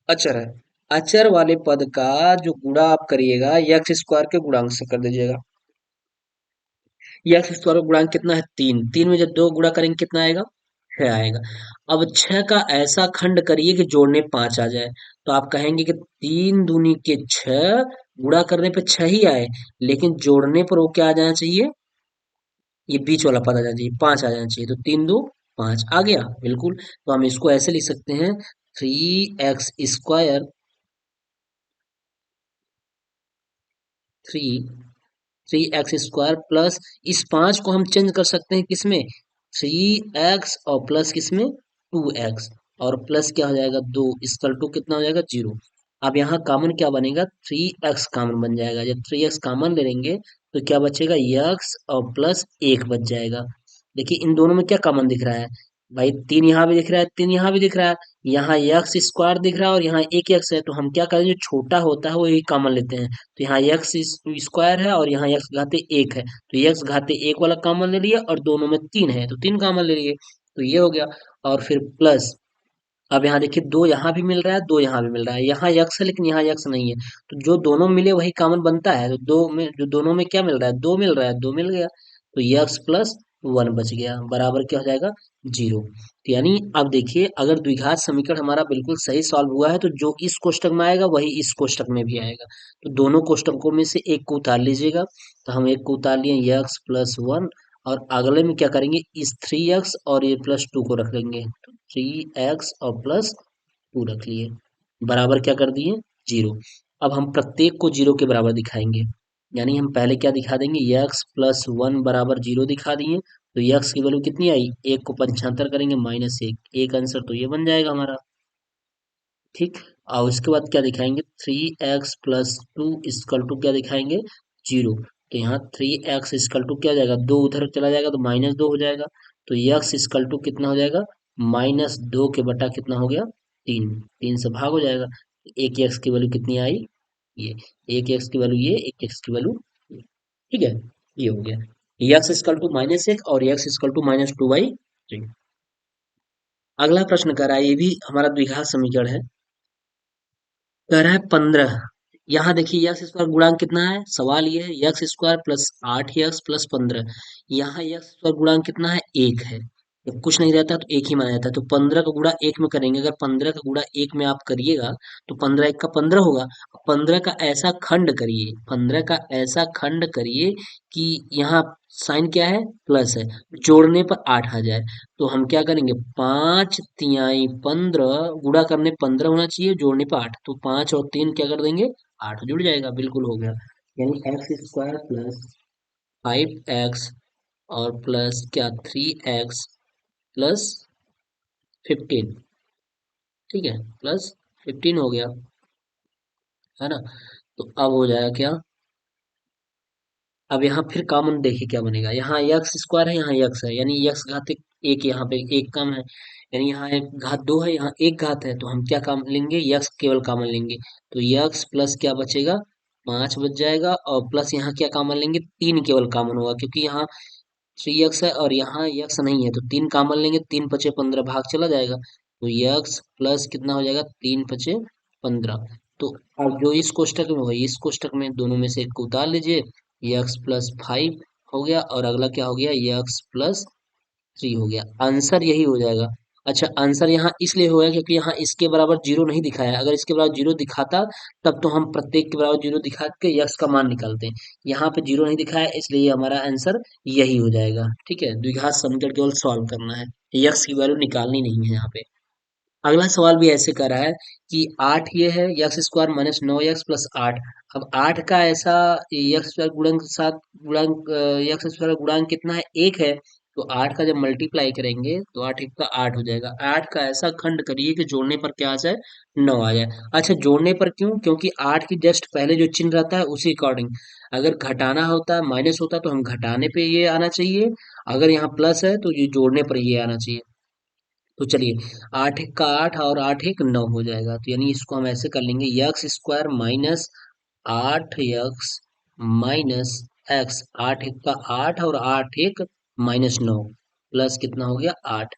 अचर है। अचर वाले पद का जो गुणा आप करिएगा, एक्स स्क्वायर के गुणांक से कर दीजिएगा। एक्स स्क्वायर का गुणांक कितना है, 3, 3 में जब दो गुणा करेंगे कितना आएगा, 6 आएगा। अब 6 का ऐसा खंड करिए कि जोड़ने 5 आ जाए। तो आप कहेंगे कि 3 दूनी के 6, गुणा करने पे 6 ही आए, लेकिन जोड़ने पर वो क्या आ जाना चाहिए, ये बीच वाला पद आ जाना चाहिए, 5 आ जाना चाहिए। तो 3 2 5 आ गया, बिल्कुल। तो हम इसको ऐसे लिख सकते हैं, 3x² 3 3x² प्लस, इस 5 को हम चेंज कर सकते हैं किसमें, 3x, और प्लस किसमें, 2x, और प्लस क्या हो जाएगा, 2 इसकल टू कितना हो जाएगा, 0। अब यहाँ कॉमन क्या बनेगा, 3x कॉमन बन जाएगा। जब 3x कॉमन ले लेंगे तो क्या बचेगा, x और प्लस 1 बच जाएगा। देखिए, इन दोनों में क्या कॉमन दिख रहा है, भाई 3 यहाँ भी दिख रहा है, 3 यहाँ भी दिख रहा है, यहाँ एक्स स्क्वायर दिख रहा है, और यहाँ एक एक्स है। तो हम क्या करें, जो छोटा होता है वो यही कॉमन लेते हैं। तो यहाँ एक्स स्क्वायर है, और यहाँ एक्स घाते 1 है, तो एक्स घाते 1 वाला कॉमन ले लिया, और दोनों में 3 है तो 3 कॉमन ले लिए, तो ये हो गया। और फिर प्लस, अब यहाँ देखिए, 2 यहाँ भी मिल रहा है, 2 यहाँ भी मिल रहा है, यहाँ यक्स है लेकिन यहाँ यक्स नहीं है। तो जो दोनों मिले वही कॉमन बनता है। तो दो में, जो दोनों में क्या मिल रहा है, 2 मिल रहा है, 2 मिल गया, तो यक्स प्लस 1 बच गया, बराबर क्या हो जाएगा, 0। तो यानी अब देखिए, अगर द्विघात समीकरण हमारा बिल्कुल सही सॉल्व हुआ है, तो जो इस कोष्टक में आएगा वही इस कोष्टक में भी आएगा। तो दोनों कोष्टकों में से एक को उतार लीजिएगा। तो हम एक को उतार लिए, यक्स प्लस 1, और अगले में क्या करेंगे, इस 3x और ये +2 को रख लेंगे। तो 3x और प्लस 2 रख लिए, बराबर क्या कर दिए, 0। अब हम प्रत्येक को 0 के बराबर दिखाएंगे। यानी हम पहले क्या दिखा देंगे, x प्लस 1 बराबर 0 दिखा दिए। तो x की वैल्यू कितनी आई, 1 को 75 करेंगे, -1, एक आंसर तो ये बन जाएगा हमारा। ठीक, और उसके बाद क्या दिखाएंगे, 3x प्लस 2 इक्वल टू क्या दिखाएंगे, 0। तो यहाँ 3x इक्वल टू क्या हो जाएगा, 2 उधर चला जाएगा तो -2 हो जाएगा। तो x इक्वल टू कितना हो जाएगा, -2 के बटा कितना हो गया, 3, 3 से भाग हो जाएगा। एक एक्स की वैल्यू कितनी आई, ये, एक एक्स की वैल्यू ये, एक एक्स की वैल्यू ये। ठीक है, ये हो गया, x इक्वल टू -1 और x इक्वल टू -2/3। अगला प्रश्न कर रहा है, ये भी हमारा द्विघात समीकरण है। कह रहा है 15। यहाँ देखिए, एक्स स्क्वायर गुणांक कितना है, सवाल ये है, x square plus 8x plus 15। यहाँ एक्स स्क्वायर गुणांक कितना है, 1 है। जब कुछ नहीं रहता तो एक ही माना जाता है। तो 15 का गुणा 1 में करेंगे, अगर 15 का गुणा 1 में आप करिएगा तो 15 1 का 15 होगा। 15 का ऐसा खंड करिए, 15 का ऐसा खंड करिए कि यहाँ साइन क्या है, प्लस है, जोड़ने पर 8 आ जाए। तो हम क्या करेंगे, 5 तिहाई 15, गुणा करने 15 होना चाहिए, जोड़ने पे 8, तो 5 और 3 क्या कर देंगे, 8 जुड़ जाएगा, बिल्कुल हो गया। यानी एक्स स्क्वायर प्लस 5x और प्लस क्या, 3x प्लस 15। ठीक है, +15 हो गया, है ना। तो अब हो जाएगा क्या, अब यहाँ फिर कॉमन देखिए क्या बनेगा, यहाँ एक्स स्क्वायर है, यहाँ एक्स है, यानी एक्स घात एक, यहाँ पे एक कम है, यानी यहाँ एक घात 2 है, यहाँ एक घात है। तो हम क्या काम लेंगे, एक्स केवल कॉमन लेंगे। तो एक्स प्लस क्या बचेगा, 5 बच जाएगा और प्लस यहाँ क्या कॉमन लेंगे, 3 केवल कॉमन होगा क्योंकि यहाँ 3x है और यहाँ x नहीं है, तो 3 कॉमन लेंगे, 3 पचे 15 भाग चला जाएगा, तो x प्लस कितना हो जाएगा, 3 पचे 15। तो अब जो इस कोष्टक में होगा इस कोष्टक में दोनों में से एक को उतार लीजिए, x प्लस 5 हो गया और अगला क्या हो गया, x प्लस 3 हो गया। आंसर यही हो जाएगा। अच्छा, आंसर यहाँ इसलिए होगा क्योंकि यहाँ इसके बराबर जीरो नहीं दिखाया है। अगर इसके बराबर जीरो दिखाता तब तो हम प्रत्येक के बराबर जीरो दिखा के यक्स का मान निकालते हैं। यहाँ पे जीरो नहीं दिखाया है, इसलिए ये हमारा आंसर यही हो जाएगा। ठीक है, द्विघात समीकरण केवल सॉल्व करना है, यक्स की वैल्यू निकालनी नहीं है यहाँ पे। अगला सवाल भी ऐसे कर रहा है कि 8 ये है, x square minus 9x plus 8। अब 8 का ऐसा एक्स स्क्वायर गुणन के साथ गुणांक, एक्स स्क्वायर गुणांक कितना है, 1 है। तो 8 का जब मल्टीप्लाई करेंगे तो 8 एक का 8 हो जाएगा। 8 का ऐसा खंड करिए कि जोड़ने पर क्या आ जाए, 9 आ जाए। अच्छा, जोड़ने पर क्यों, क्योंकि 8 की जस्ट पहले जो चिन्ह रहता है उसी अकॉर्डिंग। अगर घटाना होता है, माइनस होता है, तो हम घटाने पे ये आना चाहिए। अगर यहाँ प्लस है तो ये जोड़ने पर ये आना चाहिए। तो चलिए, 8 एक का 8 और 8 एक 9 हो जाएगा, तो यानी इसको हम ऐसे कर लेंगे, x square minus 8x minus x, 8 एक का 8 और 8 एक माइनस 9 प्लस कितना हो गया, 8।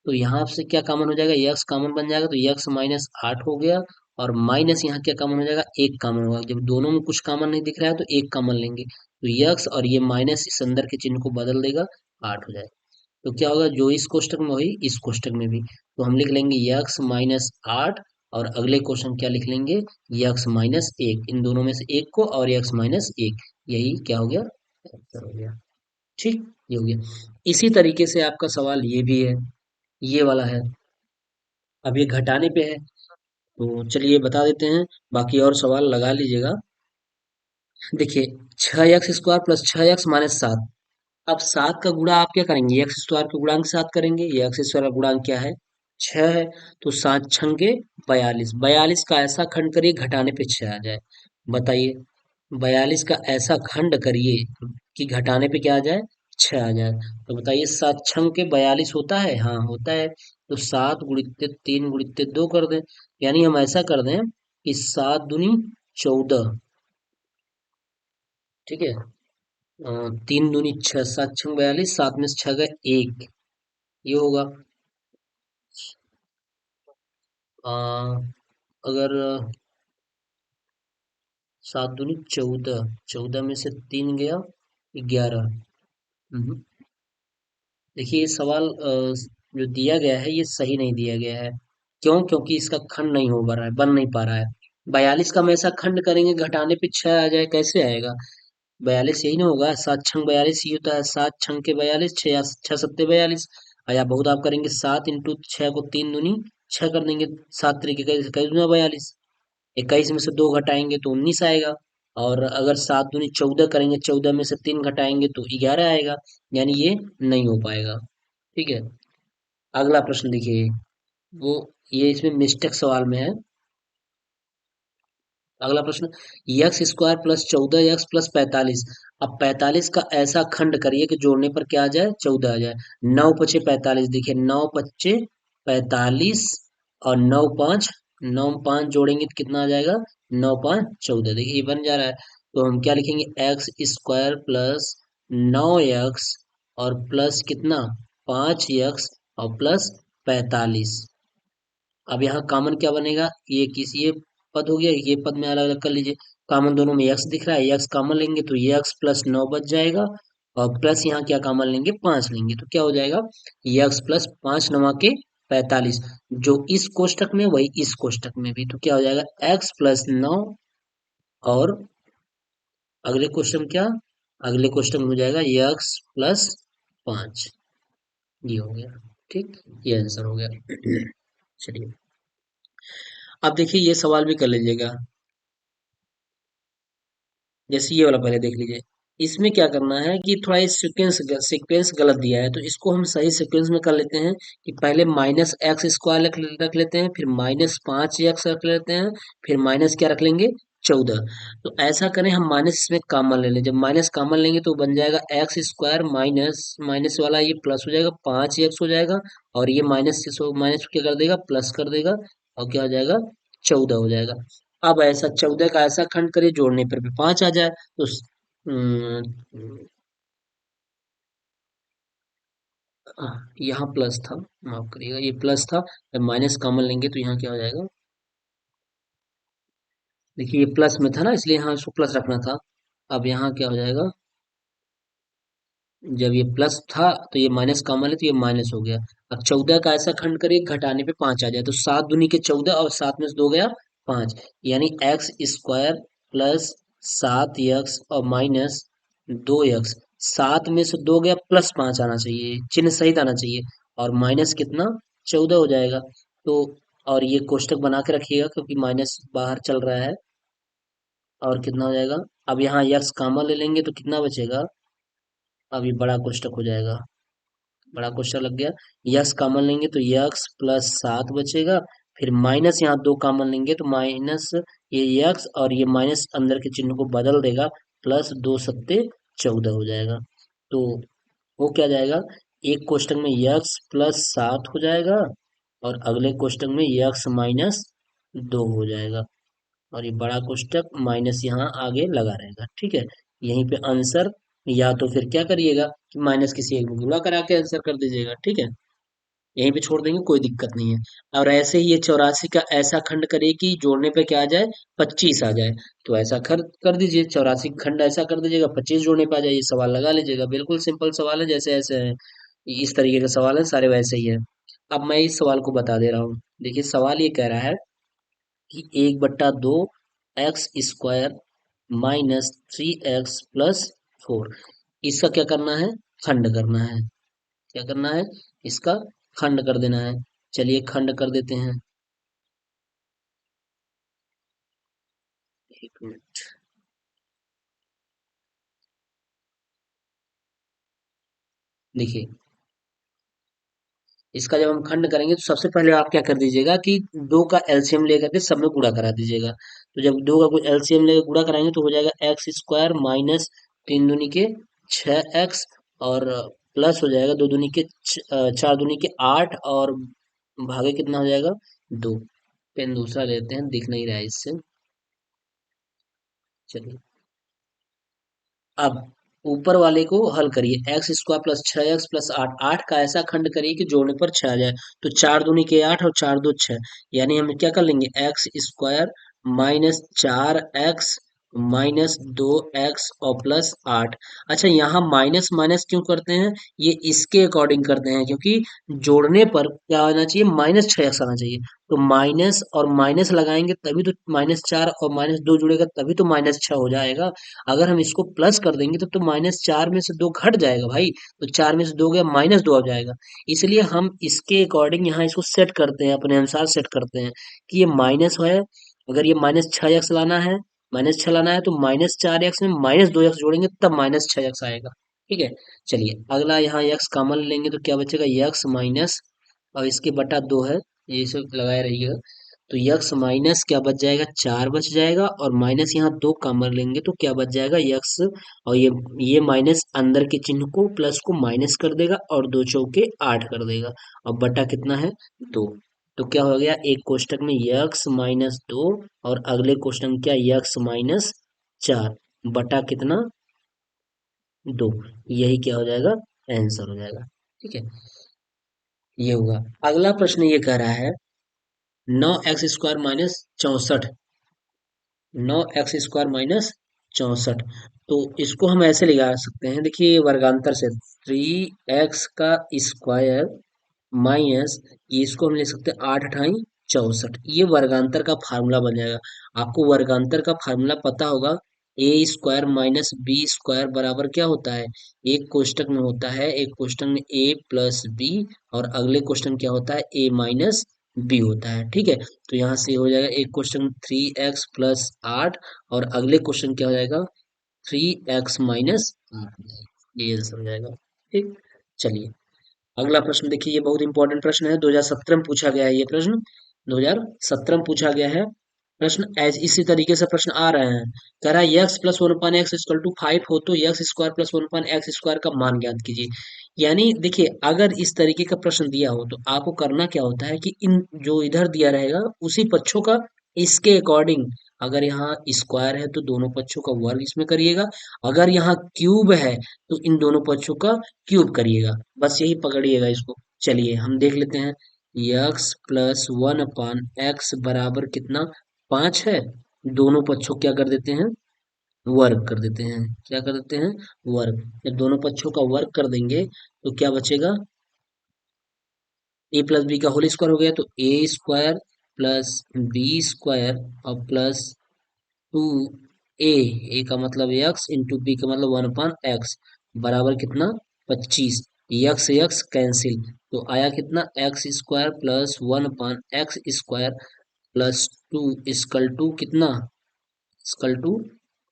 तो यहाँ से क्या कॉमन हो जाएगा, एक्स कॉमन बन जाएगा, तो एक्स माइनस 8 हो गया और माइनस यहाँ क्या कॉमन हो जाएगा, एक कॉमन होगा। जब दोनों में कुछ कॉमन नहीं दिख रहा है तो एक कॉमन लेंगे, तो एक्स और ये माइनस इस अंदर के चिन्ह को बदल देगा, 8 हो जाएगा। तो क्या होगा, जो इस कोष्टक में वही इस कोष्टक में भी, तो हम लिख लेंगे x माइनस 8 और अगले क्वेश्चन क्या लिख लेंगे, x माइनस 1, इन दोनों में से एक को और x माइनस 1, यही क्या हो गया, आंसर हो गया। ठीक, ये हो गया। इसी तरीके से आपका सवाल ये भी है, ये वाला है। अब ये घटाने पे है, तो चलिए बता देते हैं, बाकी और सवाल लगा लीजिएगा। देखिए, 6x square plus 6x minus 7। अब 7 का गुणा आप क्या करेंगे, एक्स स्क्वायर के गुणांक के साथ करेंगे। ये एक्स स्क्वायर का गुणांक क्या है, 6 है। तो 7 छंगे 42, 42 का ऐसा खंड करिए घटाने पे 6 आ जाए। बताइए, 42 का ऐसा खंड करिए कि घटाने पे क्या आ जाए, 6 आ जाए। तो बताइए, 7 छंग के 42 होता है, हाँ होता है। तो 7 गुणित 3 गुणित 2 कर दें, यानी हम ऐसा कर दें कि 7 दूनी 14। ठीक है, 3 दूनी 6, 7 छंग 42, 7 में से 6 गए 1, ये होगा। आ, अगर 7 दूनी 14, 14 में से 3 गया 11। देखिए, ये सवाल जो दिया गया है ये सही नहीं दिया गया है। क्यों, क्योंकि इसका खंड नहीं हो पा रहा है, बन नहीं पा रहा है। 42 का हम ऐसा खंड करेंगे घटाने पे 6 आ जाए, कैसे आएगा, 42 यही ना होगा, 7 छंग 42 ही होता है, 7 छंग के 42, 6 6 सत्ते 42। या बहुत आप करेंगे 7 इंटू 6 को 3 दूनी 6 कर देंगे, 7 तरीके का दूना 42, 21 में से 2 घटाएंगे तो 19 आएगा। और अगर 7 दूनी 14 करेंगे, 14 में से 3 घटाएंगे तो 11 आएगा, यानी ये नहीं हो पाएगा। ठीक है, अगला प्रश्न देखिए, वो ये इसमें मिस्टेक सवाल में है। अगला प्रश्न, x square plus 14x plus 45। अब 45 का ऐसा खंड करिए कि जोड़ने पर क्या आ जाए, 14 आ जाए। 9 पचे 45, देखिए 9 पच्चे 45 और 9 5, 9 5 जोड़ेंगे तो कितना आ जाएगा, 9 5 14, देखिए ये बन जा रहा है। तो हम क्या लिखेंगे, एक्स स्क्वायर प्लस 9x और प्लस कितना, 5x और प्लस 45। अब यहाँ कॉमन क्या बनेगा, ये किसी ये पद हो गया, ये पद में अलग अलग कर लीजिए। कॉमन दोनों में x दिख रहा है, x कॉमन लेंगे तो ये x प्लस 9 बच जाएगा और प्लस यहाँ क्या कॉमन लेंगे, 5 लेंगे, तो क्या हो जाएगा, ये x प्लस 5 नवा के 45। जो इस कोष्टक में वही इस कोष्टक में भी, तो क्या हो जाएगा, x प्लस 9 और अगले क्वेश्चन क्या, अगले क्वेश्चन में हो जाएगा x प्लस 5, ये हो गया। ठीक, ये आंसर हो गया। चलिए, अब देखिए ये सवाल भी कर लीजिएगा, जैसे ये वाला पहले देख लीजिए। इसमें क्या करना है कि थोड़ा ये सीक्वेंस गलत दिया है, तो इसको हम सही सीक्वेंस में कर लेते हैं कि पहले माइनस एक्स स्क्वायर रख लेते हैं, फिर माइनस 5x रख लेते हैं, फिर माइनस क्या रख लेंगे, 14। तो ऐसा करें, हम माइनस इसमें कॉमन ले लें, जब माइनस कॉमन लेंगे तो बन जाएगा एक्स स्क्वायर माइनस माइनस वाला ये प्लस हो जाएगा, 5x हो जाएगा और ये माइनस से माइनस क्या कर देगा, प्लस कर देगा और क्या हो जाएगा, 14 हो जाएगा। अब ऐसा 14 का ऐसा खंड करिए जोड़ने पर भी 5 आ जाए तो यहाँ प्लस था, माफ करिएगा, ये प्लस था, जब माइनस कॉमन लेंगे तो यहाँ क्या हो जाएगा। देखिए ये प्लस में था ना, इसलिए यहाँ इसको प्लस रखना था। अब यहाँ क्या हो जाएगा, जब ये प्लस था तो ये माइनस कॉमन है तो ये माइनस हो गया। अब 14 का ऐसा खंड करिए घटाने पे 5 आ जाए तो 7 दूनी के 14 और 7 में से 2 गया 5, यानी एक्स स्क्वायर प्लस 7 एक्स और माइनस 2 एक्स। 7 में से 2 गया प्लस 5 आना चाहिए, चिन्ह सहित आना चाहिए, और माइनस कितना 14 हो जाएगा। तो और ये कोष्टक बना के रखिएगा क्योंकि माइनस बाहर चल रहा है। और कितना हो जाएगा, अब यहाँ यक्स कॉमन ले लेंगे तो कितना बचेगा, अब ये बड़ा कोष्टक हो जाएगा, बड़ा क्वेश्चन लग गया। यक्स कॉमन लेंगे तो यक्स प्लस 7 बचेगा, फिर माइनस यहाँ 2 कॉमन लेंगे तो माइनस ये यक्स और ये माइनस अंदर के चिन्ह को बदल देगा, प्लस 2 सत्ते 14 हो जाएगा। तो वो क्या जाएगा, एक क्वेश्चन में यक्स प्लस 7 हो जाएगा और अगले क्वेश्चन में यक्स माइनस 2 हो जाएगा, और ये बड़ा कोष्टक माइनस यहाँ आगे लगा रहेगा। ठीक है, यहीं पे आंसर, या तो फिर क्या करिएगा कि माइनस किसी एक में गुणा करा के आंसर कर दीजिएगा। ठीक है, यहीं पे छोड़ देंगे, कोई दिक्कत नहीं है। और ऐसे ही ये 84 का ऐसा खंड करे कि जोड़ने पे क्या आ जाए, 25 आ जाए, तो ऐसा कर दीजिए, 84 खंड ऐसा कर दीजिएगा, 25 जोड़ने पे आ जाए, ये सवाल लगा लीजिएगा। बिल्कुल सिंपल सवाल है, जैसे ऐसे है, इस तरीके का सवाल है, सारे वैसे ही है। अब मैं इस सवाल को बता दे रहा हूँ। देखिए सवाल ये कह रहा है कि 1/2 एक्स स्क्वायर माइनस 3x+4, इसका क्या करना है, खंड करना है। क्या करना है, इसका खंड कर देना है। चलिए खंड कर देते हैं। एक मिनट, देखिए इसका जब हम खंड करेंगे तो सबसे पहले आप क्या कर दीजिएगा कि दो का एलसीएम लेकर के सब में गुणा करा दीजिएगा। तो जब दो का कोई एलसीएम लेकर गुणा कराएंगे तो हो जाएगा एक्स स्क्वायर माइनस 3 दूनी के 6 एक्स, और प्लस हो जाएगा 4 दूनी के 8, और भागे कितना हो जाएगा 2। पेन दूसरा लेते हैं, दिख नहीं रहा है इससे। चलिए अब ऊपर वाले को हल करिए, एक्स स्क्वायर प्लस 6x+8, 8 का ऐसा खंड करिए कि जोड़ने पर 6 आ जाए। तो 4 दूनी के 8 और 4 2 6, यानी हम क्या कर लेंगे, एक्स स्क्वायर -4x -2x और +8। अच्छा यहाँ माइनस माइनस क्यों करते हैं, ये इसके अकॉर्डिंग करते हैं क्योंकि जोड़ने पर क्या आना चाहिए, -6x आना चाहिए। तो माइनस और माइनस लगाएंगे तभी तो -4 और -2 जुड़ेगा, तभी तो -6 हो जाएगा। अगर हम इसको प्लस कर देंगे तो -4 में से 2 घट जाएगा भाई, तो 4 में से 2 गया -2 आ जाएगा। इसलिए हम इसके अकॉर्डिंग यहाँ इसको सेट करते हैं, अपने अनुसार सेट करते हैं कि ये माइनस है। अगर ये -6x लाना है, -6 लाना है तो -4x में -2x जोड़ेंगे तब -6x आएगा। ठीक है, चलिए अगला यहाँ x कॉमन लेंगे तो क्या बचेगा, x माइनस, और इसके बटा 2 है, ये सब लगाए रहिएगा। तो यक्स माइनस क्या बच जाएगा, 4 बच जाएगा, और माइनस यहाँ 2 कॉमन लेंगे तो क्या बच जाएगा यक्स, और ये माइनस अंदर के चिन्ह को प्लस को माइनस कर देगा और 2 चौके 8 कर देगा। और बटा कितना है 2। तो क्या हो गया, एक कोष्टक में x-2 और अगले कोष्टक में क्या, x-4, बटा कितना 2। यही क्या हो जाएगा, आंसर हो जाएगा। ठीक है, ये हुआ। अगला प्रश्न ये कह रहा है 9x² - 64, 9x² - 64, तो इसको हम ऐसे लिखा सकते हैं, देखिए वर्गांतर से 3x² माइनस, ये इसको हम लिख सकते हैं 8×8=64, ये वर्गांतर का फार्मूला बन जाएगा। आपको वर्गांतर का फार्मूला पता होगा, a² - b² बराबर क्या होता है, एक कोष्टक में होता है, एक कोष्टक में a प्लस बी और अगले कोष्टक में क्या होता है, a माइनस बी होता है। ठीक है, तो यहाँ से हो जाएगा एक क्वेश्चन 3x+8 और अगले क्वेश्चन क्या हो जाएगा, 3x-8, ये आंसर हो जाएगा। ठीक, चलिए अगला प्रश्न देखिए, ये बहुत इंपॉर्टेंट प्रश्न है, 2017 में पूछा गया है ये प्रश्न, 2017 में पूछा गया है प्रश्न। इसी तरीके से प्रश्न आ रहे हैं। कह रहा है x+1/x=5 हो तो x² + 1/x² का मान ज्ञात कीजिए। यानी देखिए अगर इस तरीके का प्रश्न दिया हो तो आपको करना क्या होता है कि इन जो इधर दिया रहेगा उसी पक्षों का इसके अकॉर्डिंग अगर यहाँ स्क्वायर है तो दोनों पक्षों का वर्ग इसमें करिएगा, अगर यहाँ क्यूब है तो इन दोनों पक्षों का क्यूब करिएगा, बस यही पकड़िएगा इसको। चलिए हम देख लेते हैं, x plus one upon x बराबर कितना, 5 है। दोनों पक्षों क्या कर देते हैं, वर्ग कर देते हैं, क्या कर देते हैं, वर्ग। जब दोनों पक्षों का वर्ग कर देंगे तो क्या बचेगा, ए प्लस बी का होल स्क्वायर हो गया, तो ए स्क्वायर प्लस बी स्क्वायर और प्लस टू ए, ए का मतलब एक्स इंटू बी का मतलब वन अपान एक्स बराबर कितना, 25। यक्स यक्स कैंसिल, तो आया कितना, x square plus one upon x square plus two equal to कितना, इसकल टू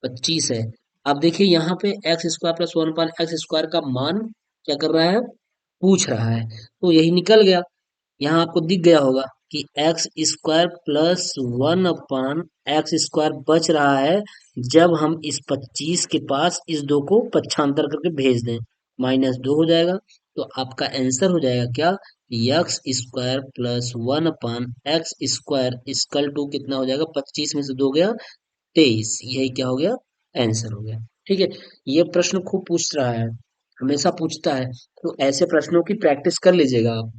25 है। अब देखिए यहाँ पे x square plus one upon x square का मान क्या कर रहा है, पूछ रहा है, तो यही निकल गया। यहाँ आपको दिख गया होगा कि x square plus one upon x square बच रहा है जब हम इस 25 के पास इस दो को पक्षांतर करके भेज दें, -2 हो जाएगा। तो आपका आंसर हो जाएगा क्या, x square plus one upon x square equal to कितना हो जाएगा, 25 में से 2 गया 23, यही क्या हो गया, आंसर हो गया। ठीक है, ये प्रश्न खूब पूछ रहा है, हमेशा पूछता है, तो ऐसे प्रश्नों की प्रैक्टिस कर लीजिएगा आप।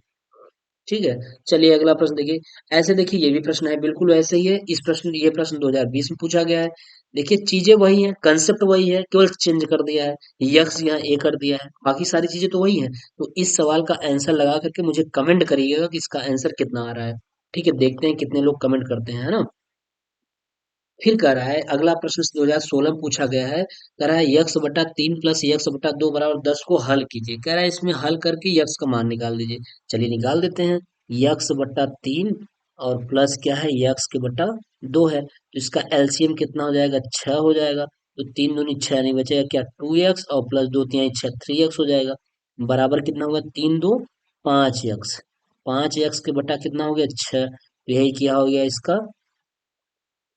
ठीक है, चलिए अगला प्रश्न देखिए। ऐसे देखिए ये भी प्रश्न है, बिल्कुल वैसे ही है। इस प्रश्न ये प्रश्न 2020 में पूछा गया है। देखिए चीजें वही हैं, कंसेप्ट वही है, केवल चेंज कर दिया है, यक्स यहाँ ए कर दिया है, बाकी सारी चीजें तो वही हैं। तो इस सवाल का आंसर लगा करके मुझे कमेंट करिएगा कि इसका आंसर कितना आ रहा है। ठीक है, देखते हैं कितने लोग कमेंट करते हैं, है ना। फिर कह रहा है अगला प्रश्न 2016 में पूछा गया है, कह रहा है यक्स बटा 3 प्लस यक्स बटा 2 बराबर 10 को हल कीजिए। कह रहा है इसमें हल करके यक्स का मान निकाल दीजिए। चलिए निकाल देते हैं, यक्स बटा 3 और प्लस क्या है, यक्स के बटा 2 है, तो इसका एलसीएम कितना हो जाएगा, 6 हो जाएगा। तो 3 दूनी 6 नहीं बचेगा क्या, 2x और प्लस 2 तिहाई 6, 3x हो जाएगा। बराबर कितना होगा, 3 2 5x, 5x के बटा कितना हो गया, 6। यही क्या हो गया इसका,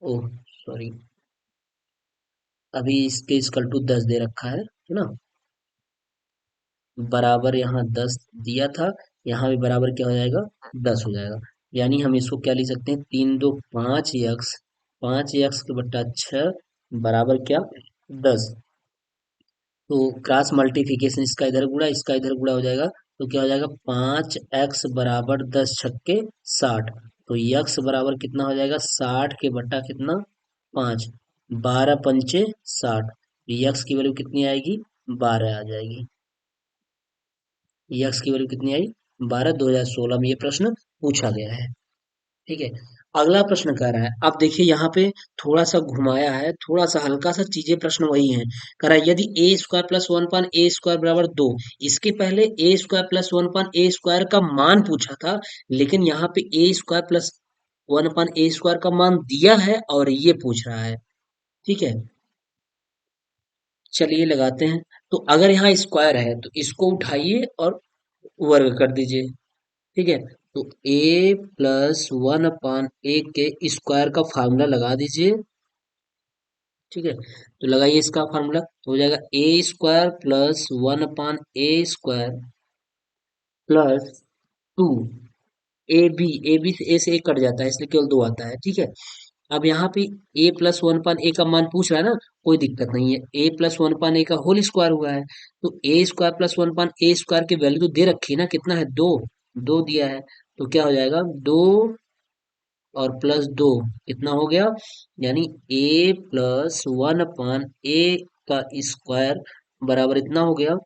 ओह सॉरी, अभी इसके इक्वल टू 10 दे रखा है ना, बराबर यहाँ 10 दिया था, यहाँ भी बराबर क्या हो जाएगा, 10 हो जाएगा। यानी हम इसको क्या लिख सकते हैं, 3 2 5x, 5x के बट्टा 6 बराबर क्या, 10। तो क्रॉस मल्टीप्लिकेशन, इसका इधर गुणा इसका इधर गुणा हो जाएगा, तो क्या हो जाएगा, 5x बराबर 10 छक्के 60। तो यक्स बराबर कितना हो जाएगा, 60 के बट्टा कितना, 5, 12 पंचे 60। यक्स की वैल्यू कितनी आएगी, 12 आ जाएगी। यक्स की वैल्यू कितनी आई, 12, 2016 में ये प्रश्न पूछा गया है। ठीक है, अगला प्रश्न कह रहा है, अब देखिए यहाँ पे थोड़ा सा घुमाया है, थोड़ा सा हल्का सा चीजें प्रश्न वही है। कह रहा है यदि ए स्क्वायर प्लस वन पान ए स्क्वायर बराबर 2, इसके पहले ए स्क्वायर प्लस वन पान ए स्क्वायर का मान पूछा था, लेकिन यहाँ पे ए स्क्वायर प्लस वन पान ए स्क्वायर का मान दिया है और ये पूछ रहा है। ठीक है, चलिए लगाते हैं। तो अगर यहाँ स्क्वायर है तो इसको उठाइए और वर्ग कर दीजिए। ठीक है, तो a प्लस वन अपान ए के स्क्वायर का फार्मूला लगा दीजिए। ठीक है, तो लगाइए इसका फार्मूला, तो हो जाएगा A square plus one upon A square plus two, A B से ए से ए कट जाता है इसलिए केवल 2 आता है। ठीक है, अब यहाँ पे ए प्लस वन पान ए का मान पूछ रहा है ना, कोई दिक्कत नहीं है, ए प्लस वन पान ए का होल स्क्वायर हुआ है, तो ए स्क्वायर प्लस वन पान ए स्क्वायर की वैल्यू तो दे रखी है ना, कितना है, 2, 2 दिया है, तो क्या हो जाएगा, 2 और प्लस 2 कितना हो गया, यानी ए प्लस वन अपान ए का स्क्वायर बराबर इतना हो गया।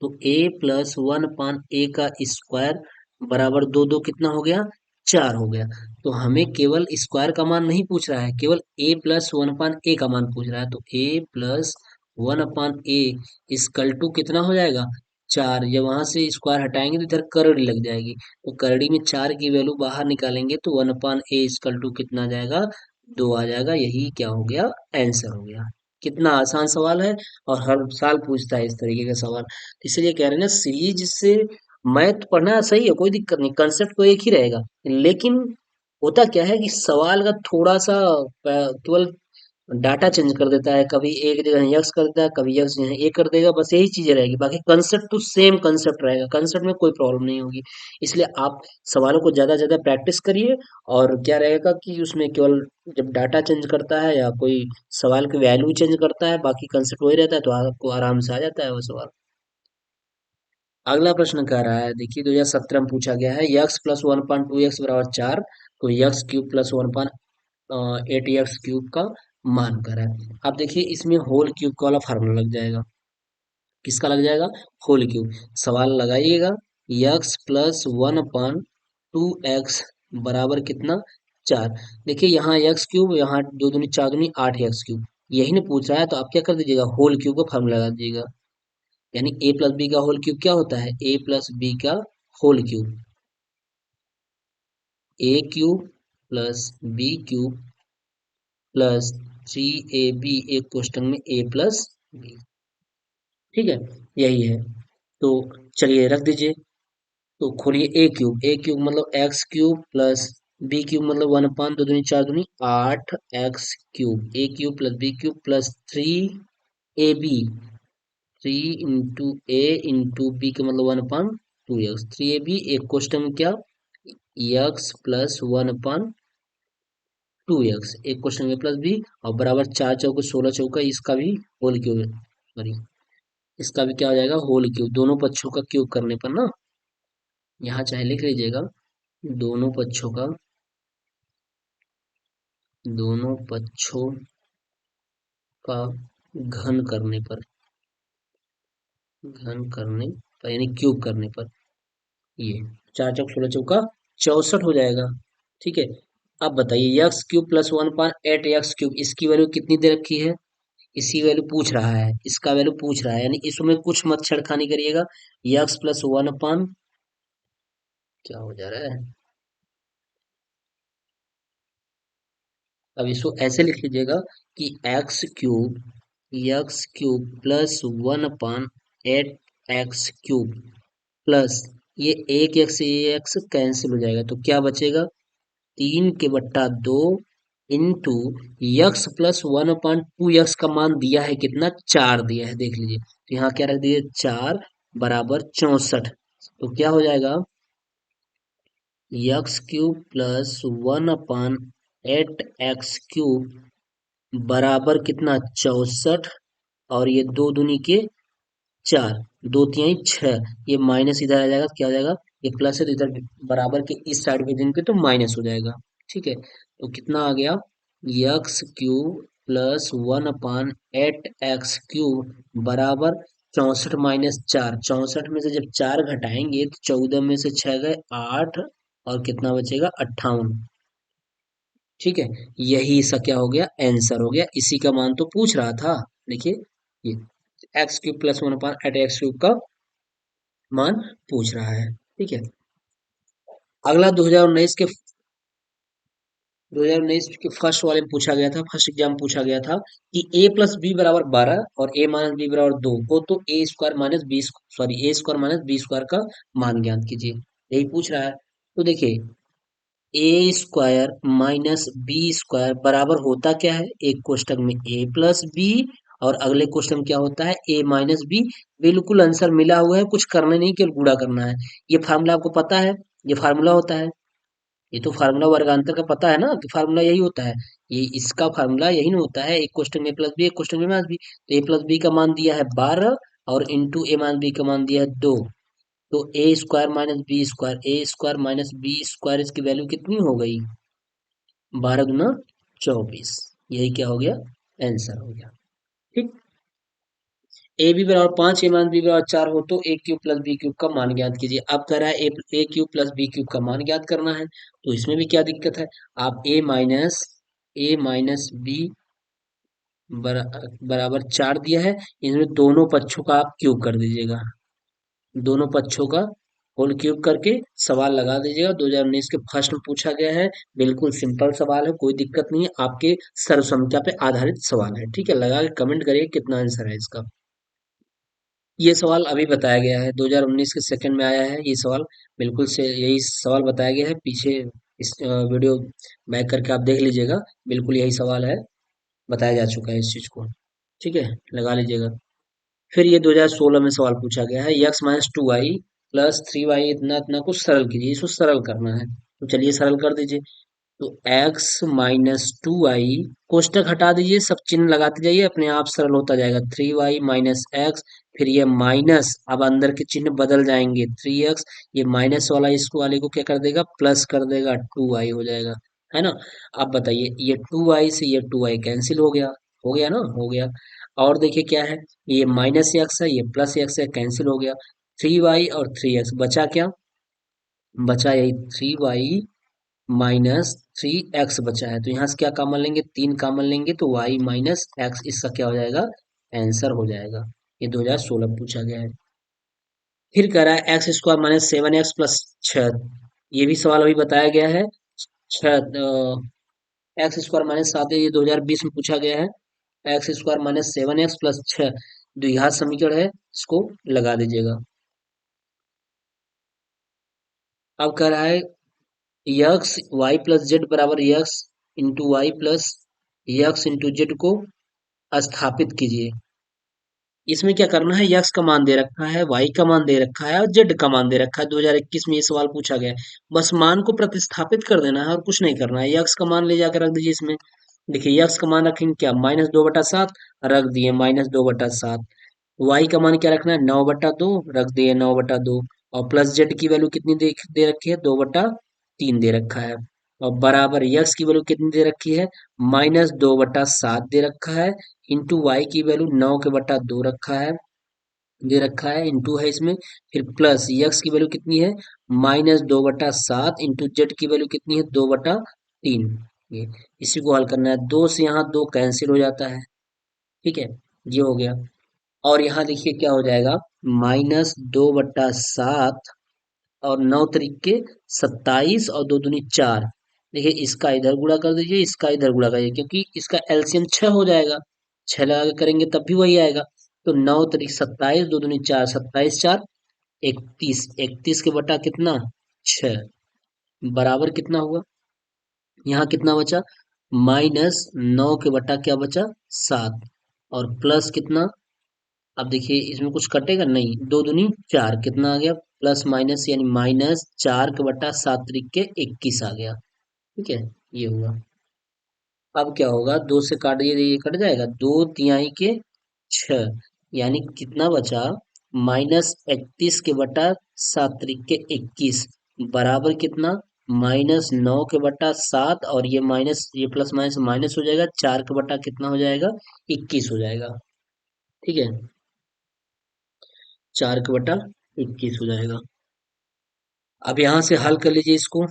तो ए प्लस वन अपान ए का स्क्वायर बराबर 2 2 कितना हो गया, 4 हो गया। तो हमें केवल स्क्वायर का मान नहीं पूछ रहा है, केवल ए प्लस वन अपान ए का मान पूछ रहा है। तो A plus one upon A equal to कितना हो जाएगा, 4। जब वहां से स्क्वायर हटाएंगे तो इधर करड़ी लग जाएगी, तो करड़ी में 4 की वैल्यू बाहर निकालेंगे तो one upon A equal to कितना आ जाएगा, 2 आ जाएगा। यही क्या हो गया, आंसर हो गया। कितना आसान सवाल है, और हर साल पूछता है इस तरीके का सवाल। इसलिए कह रहे हैं ना, सीरीज से मैथ पढ़ना सही है, कोई दिक्कत नहीं, कंसेप्ट तो एक ही रहेगा, लेकिन होता क्या है कि सवाल का थोड़ा सा केवल डाटा चेंज कर देता है, कभी एक जगह यक्स कर देता है, कभी यक्स जगह ए कर देगा, बस यही चीजें रहेगी, बाकी कंसेप्ट तो सेम कंसेप्ट रहेगा, कंसेप्ट में कोई प्रॉब्लम नहीं होगी। इसलिए आप सवालों को ज्यादा ज्यादा प्रैक्टिस करिए। और क्या रहेगा कि उसमें केवल जब डाटा चेंज करता है या कोई सवाल की वैल्यू चेंज करता है, बाकी कंसेप्ट वही रहता है, तो आपको आराम से आ जाता है वो सवाल। अगला प्रश्न कह रहा है, देखिए 2017 में पूछा गया है, यक्स प्लस 1.2 एक्स बराबर 4, तो x cube plus 1.8 x cube का मान करा है। अब देखिए इसमें होल क्यूब का वाला फार्मूला लग जाएगा। किसका लग जाएगा? Whole cube. सवाल लगाइएगा, यक्स प्लस 1.2 एक्स बराबर कितना? 4। देखिए यहाँ एक्स क्यूब, यहाँ दो दूनी चार दूनी 8 एक्स क्यूब, यही नहीं पूछ रहा है, तो आप क्या कर दीजिएगा, होल क्यूब का फार्मूला लगा दीजिएगा। यानी ए प्लस बी का होल क्यूब क्या होता है? ए प्लस बी का होल क्यूब, ए cube plus B cube plus 3ab एक क्वेश्चन में ए प्लस बी। ठीक है, यही है। तो चलिए रख दीजिए। तो खोलिए ए क्यूब मतलब x cube plus B cube मतलब 1 अपान दो दूनी चार दूनी 8 x cube, A cube plus B cube plus 3ab, 3 into a into b का मतलब 1/2 एक्स, 3ab एक क्वेश्चन में क्या, एक्स प्लस 1/2 एक्स, एक क्वेश्चन में प्लस बी, और बराबर 4 चौके 16 चौका, इसका भी होल क्यूब, सॉरी इसका भी क्या हो जाएगा, होल क्यूब, दोनों पक्षों का क्यूब करने पर ना, यहाँ चाहे लिख लीजिएगा, दोनों पक्षों का, दोनों पक्षों का घन करने पर, घन करने पर यानी क्यूब करने पर, ये 4 चौक 16 चौका 64 हो जाएगा। ठीक है। अब बताइए x cube plus 1/8 x cube, इसकी वैल्यू कितनी दे रखी है? इसी वैल्यू पूछ रहा है, इसका वैल्यू पूछ रहा है, यानी इसमें कुछ मत छेड़खानी करिएगा। यक्स प्लस 1 अपान, क्या हो जा रहा है, अब इसको ऐसे लिख लीजिएगा कि x cube plus 1/8 x cube plus, ये एक एक्स से ये एक्स कैंसिल हो जाएगा, तो क्या बचेगा, 3/2 इंटू यक्स प्लस 1/2 एक्स का मान दिया है कितना, 4 दिया है, देख लीजिए, तो यहाँ क्या रख दिए, 4 बराबर 64, तो क्या हो जाएगा, x cube plus 1/8 x cube बराबर कितना, 64, और ये दो दूनी के 4, दो तिहाई 6, ये माइनस इधर आ जाएगा, क्या हो जाएगा, ये प्लस है तो इधर बराबर के इस साइड भेजेंगे तो माइनस हो जाएगा। ठीक है, तो कितना आ गया, x cube plus 1/8 x cube बराबर 64 - 4, 64 में से जब 4 घटाएंगे तो 14 में से 6 गए 8, और कितना बचेगा, 58। ठीक है, यही इसका क्या हो गया, आंसर हो गया, इसी का मान तो पूछ रहा था। देखिए ये x cube plus 1/8 x cube का मान पूछ रहा है। ठीक है, अगला 2019 के फर्स्ट वाले में पूछा गया था, फर्स्ट एग्जाम पूछा गया था कि ए प्लस बी बराबर 12 और ए माइनस बी बराबर 2 हो तो ए स्क्वायर माइनस बी, सॉरी ए स्क्वायर माइनस बी स्क्वायर का मान ज्ञात कीजिए, यही पूछ रहा है। तो देखिए ए स्क्वायर माइनस बी स्क्वायर बराबर होता क्या है, एक क्वेश्चन में ए प्लस बी और अगले क्वेश्चन क्या होता है, ए माइनस बी। बिल्कुल आंसर मिला हुआ है, कुछ करना नहीं, केवल गुणा करना है। ये फार्मूला आपको पता है, ये फार्मूला होता है, ये तो फार्मूला वर्गांतर का पता है ना, कि फार्मूला यही होता है, ये इसका फार्मूला यही ना होता है, एक क्वेश्चन में प्लस बी एक क्वेश्चन में माइनस बी, तो ए प्लस बी का मान दिया है 12 और इंटू ए माइनस बी का मान दिया है 2, तो ए स्क्वायर माइनस बी स्क्वायर, ए स्क्वायर माइनस बी स्क्वायर, इसकी वैल्यू कितनी हो गई, 12 × 24, यही क्या हो गया, आंसर हो गया। ठीक, ए बी बराबर 5 ए माइनस बी बराबर 4 हो तो ए क्यूब प्लस बी क्यूब का मान ज्ञात कीजिए। अब कह रहा है ए क्यूब प्लस बी क्यूब का मान ज्ञात करना है, तो इसमें भी क्या दिक्कत है, आप ए माइनस बी बराबर 4 दिया है, इसमें दोनों पक्षों का आप क्यूब कर दीजिएगा, दोनों पक्षों का होल क्यूब करके सवाल लगा दीजिएगा। 2019 के फर्स्ट में पूछा गया है, बिल्कुल सिंपल सवाल है, कोई दिक्कत नहीं है, आपके सर्वसंख्या पे आधारित सवाल है। ठीक है, लगा के कमेंट करिए कितना आंसर है इसका। ये सवाल अभी बताया गया है, 2019 के सेकंड में आया है ये सवाल, बिल्कुल से यही सवाल बताया गया है, पीछे इस वीडियो बैक करके आप देख लीजिएगा, बिल्कुल यही सवाल है। बताया जा चुका है इस चीज को। ठीक है, लगा लीजिएगा। फिर ये 2016 में सवाल पूछा गया है, x minus two y plus three y इतना इतना कुछ सरल कीजिए, इसको सरल करना है। तो चलिए सरल कर दीजिए। तो x माइनस टू वाई, कोष्टक हटा दीजिए, सब चिन्ह लगाते जाइए, अपने आप सरल होता जाएगा। थ्री वाई माइनस एक्स, फिर ये माइनस, अब अंदर के चिन्ह बदल जाएंगे, थ्री एक्स, ये माइनस वाला इसको वाले को क्या कर देगा, प्लस कर देगा, टू वाई हो जाएगा, है ना। अब बताइए, ये टू वाई से ये टू वाई कैंसिल हो गया, हो गया ना, हो गया। और देखिए क्या है, ये माइनस एक्स है, ये प्लस एक्स है, कैंसिल हो गया। थ्री वाई और थ्री एक्स बचा क्या, बचा यही three y minus three x बचा है। तो यहाँ से क्या कॉमन लेंगे, तीन कॉमन लेंगे, तो वाई माइनस एक्स इसका क्या हो जाएगा, आंसर हो जाएगा। ये 2016 पूछा गया है। फिर कह रहा है x square minus seven x plus छ, ये भी सवाल अभी बताया गया है। छ एक्स स्क्वायर माइनस सात है, ये 2020 में पूछा गया है। X square minus seven x plus छ द्विघात समीकरण है, इसको लगा दीजिएगा। अब कह रहा है यक्स वाई प्लस जेड बराबर x into y plus x into z को स्थापित कीजिए। इसमें क्या करना है, यक्स का मान दे रखा है, वाई का मान दे रखा है और जेड का मान दे रखा है। 2021 में ये सवाल पूछा गया है। बस मान को प्रतिस्थापित कर देना है और कुछ नहीं करना है। यक्स का मान ले जाकर रख दीजिए इसमें। देखिए यक्स का मान रखेंगे क्या, माइनस दो बटा सात, रख दिए माइनस दो बटा सात। वाई का मान क्या रखना है, नौ बटा दो, रख दिए नौ बटा दो। और प्लस जेड की वैल्यू कितनी दे रखी है, दो बटा तीन दे रखा है। और बराबर यक्स की वैल्यू कितनी दे रखी है, माइनस दो बटा सात दे रखा है, इंटू वाई की वैल्यू नौ के बटा दो रखा है, दे रखा है, इंटू है इसमें। फिर प्लस यक्स की वैल्यू कितनी है, माइनस दो बटा सात, इंटू जेड की वैल्यू कितनी है, दो बटा तीन। ये इसी को हल करना है, दो से यहाँ दो कैंसिल हो जाता है। ठीक है, ये हो गया। और यहाँ देखिए क्या हो जाएगा, माइनस दो बट्टा सात और नौ तरीके सत्ताईस और दो दूनी चार। देखिए इसका इधर गुणा कर दीजिए, इसका इधर गुणा करिए, क्योंकि इसका एलसीएम छह हो जाएगा, छह लगा के करेंगे तब भी वही आएगा। तो नौ तरीक सत्ताईस, दो दूनी चार, सत्ताईस चार इकतीस, इकतीस के बटा कितना, छह, बराबर कितना हुआ, यहाँ कितना बचा, माइनस नौ के बटा क्या बचा, सात, और प्लस कितना। अब देखिए इसमें कुछ कटेगा नहीं, दो दूनी चार, कितना आ गया, प्लस माइनस यानी माइनस चार के बटा सात तरीक के इक्कीस आ गया। ठीक है, ये हुआ। अब क्या होगा, दो से काट दिए, ये कट जाएगा, दो तिहाई के छह, यानी कितना बचा, माइनस इकतीस के बटा सात तरीक के इक्कीस, बराबर कितना, माइनस नौ के बटा सात, और ये माइनस, ये प्लस माइनस माइनस हो जाएगा, चार के बटा कितना हो जाएगा, इक्कीस हो जाएगा। ठीक है, चार के बटा इक्कीस हो जाएगा। अब यहाँ से हल कर लीजिए इसको।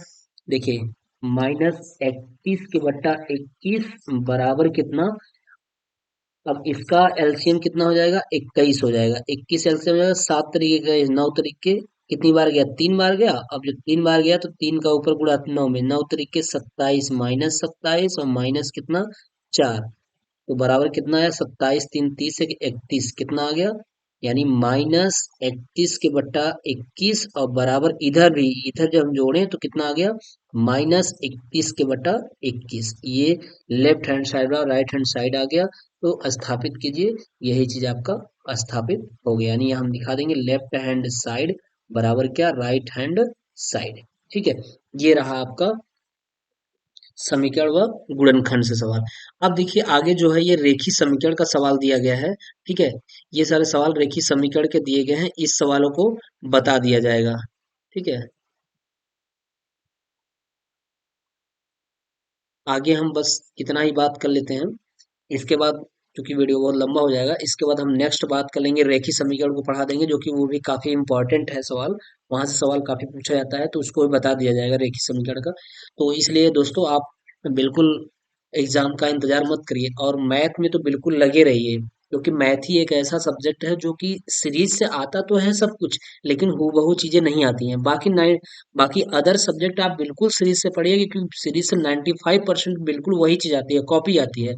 देखिए माइनस इकतीस के बट्टा इक्कीस बराबर कितना, अब इसका एलसीएम कितना हो जाएगा, इक्कीस हो जाएगा। इक्कीस एलसीएम हो जाएगा, सात तरीके का नौ तरीके, कितनी बार गया, तीन बार गया। अब जब तीन बार गया तो तीन का ऊपर गुणा नौ में, नौ तरीके सत्ताईस, माइनस सत्ताईस और माइनस कितना, चार। तो बराबर कितना है, सत्ताईस तीन तीस, एक इकतीस, कितना आ गया, यानी माइनस इकतीस के बट्टा इक्कीस, और बराबर इधर भी, इधर जब हम जोड़े तो कितना आ गया, माइनस इकतीस के बट्टा इक्कीस। ये लेफ्ट हैंड साइड और राइट हैंड साइड आ गया। तो स्थापित कीजिए, यही चीज आपका स्थापित हो गया, यानी हम दिखा देंगे लेफ्ट हैंड साइड बराबर क्या, राइट हैंड साइड। ठीक है, ये रहा आपका समीकरण व गुणनखंड से सवाल। अब देखिए आगे जो है ये रेखीय समीकरण का सवाल दिया गया है। ठीक है, ये सारे सवाल रेखीय समीकरण के दिए गए हैं, इस सवालों को बता दिया जाएगा। ठीक है, आगे हम बस इतना ही बात कर लेते हैं। इसके बाद क्योंकि वीडियो बहुत लंबा हो जाएगा, इसके बाद हम नेक्स्ट बात कर लेंगे, रेखीय समीकरण को पढ़ा देंगे, जो कि वो भी काफी इंपॉर्टेंट है सवाल, वहां से सवाल काफी पूछा जाता है, तो उसको भी बता दिया जाएगा रेखीय समीकरण का। तो इसलिए दोस्तों आप बिल्कुल एग्जाम का इंतजार मत करिए, और मैथ में तो बिल्कुल लगे रहिए, क्योंकि मैथ ही एक ऐसा सब्जेक्ट है जो कि सीरीज से आता तो है सब कुछ, लेकिन हूबहू चीजें नहीं आती हैं। बाकी अदर सब्जेक्ट आप बिल्कुल सीरीज से पढ़िए, क्योंकि सीरीज से 95% बिल्कुल वही चीज आती है, कॉपी आती है।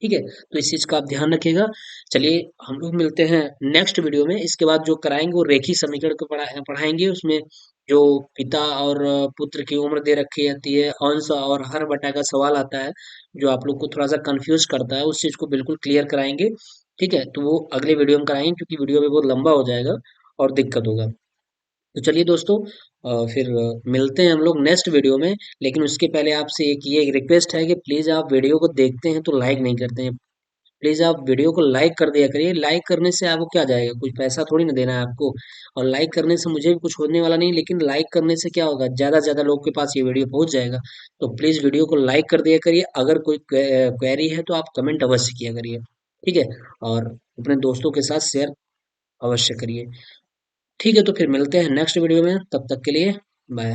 ठीक है, तो इस चीज का आप ध्यान रखिएगा। चलिए हम लोग मिलते हैं नेक्स्ट वीडियो में, इसके बाद जो कराएंगे वो रेखीय समीकरण को पढ़ाएंगे, उसमें जो पिता और पुत्र की उम्र दे रखी जाती है, अंश और हर बटा का सवाल आता है, जो आप लोग को थोड़ा सा कंफ्यूज करता है, उस चीज को बिल्कुल क्लियर कराएंगे। ठीक है, तो वो अगले वीडियो में कराएंगे, क्योंकि वीडियो में बहुत लंबा हो जाएगा और दिक्कत होगा। तो चलिए दोस्तों, फिर मिलते हैं हम लोग नेक्स्ट वीडियो में। लेकिन उसके पहले आपसे एक रिक्वेस्ट है कि प्लीज आप वीडियो को देखते हैं तो लाइक नहीं करते हैं। प्लीज आप वीडियो को लाइक कर दिया करिए। लाइक करने से आपको क्या जाएगा, कुछ पैसा थोड़ी ना देना है आपको। और लाइक करने से मुझे भी कुछ होने वाला नहीं, लेकिन लाइक करने से क्या होगा, ज्यादा से ज्यादा लोग के पास ये वीडियो पहुंच जाएगा। तो प्लीज वीडियो को लाइक कर दिया करिए। अगर कोई क्वेरी है तो आप कमेंट अवश्य किया करिए। ठीक है, और अपने दोस्तों के साथ शेयर अवश्य करिए। ठीक है, तो फिर मिलते हैं नेक्स्ट वीडियो में, तब तक के लिए बाय।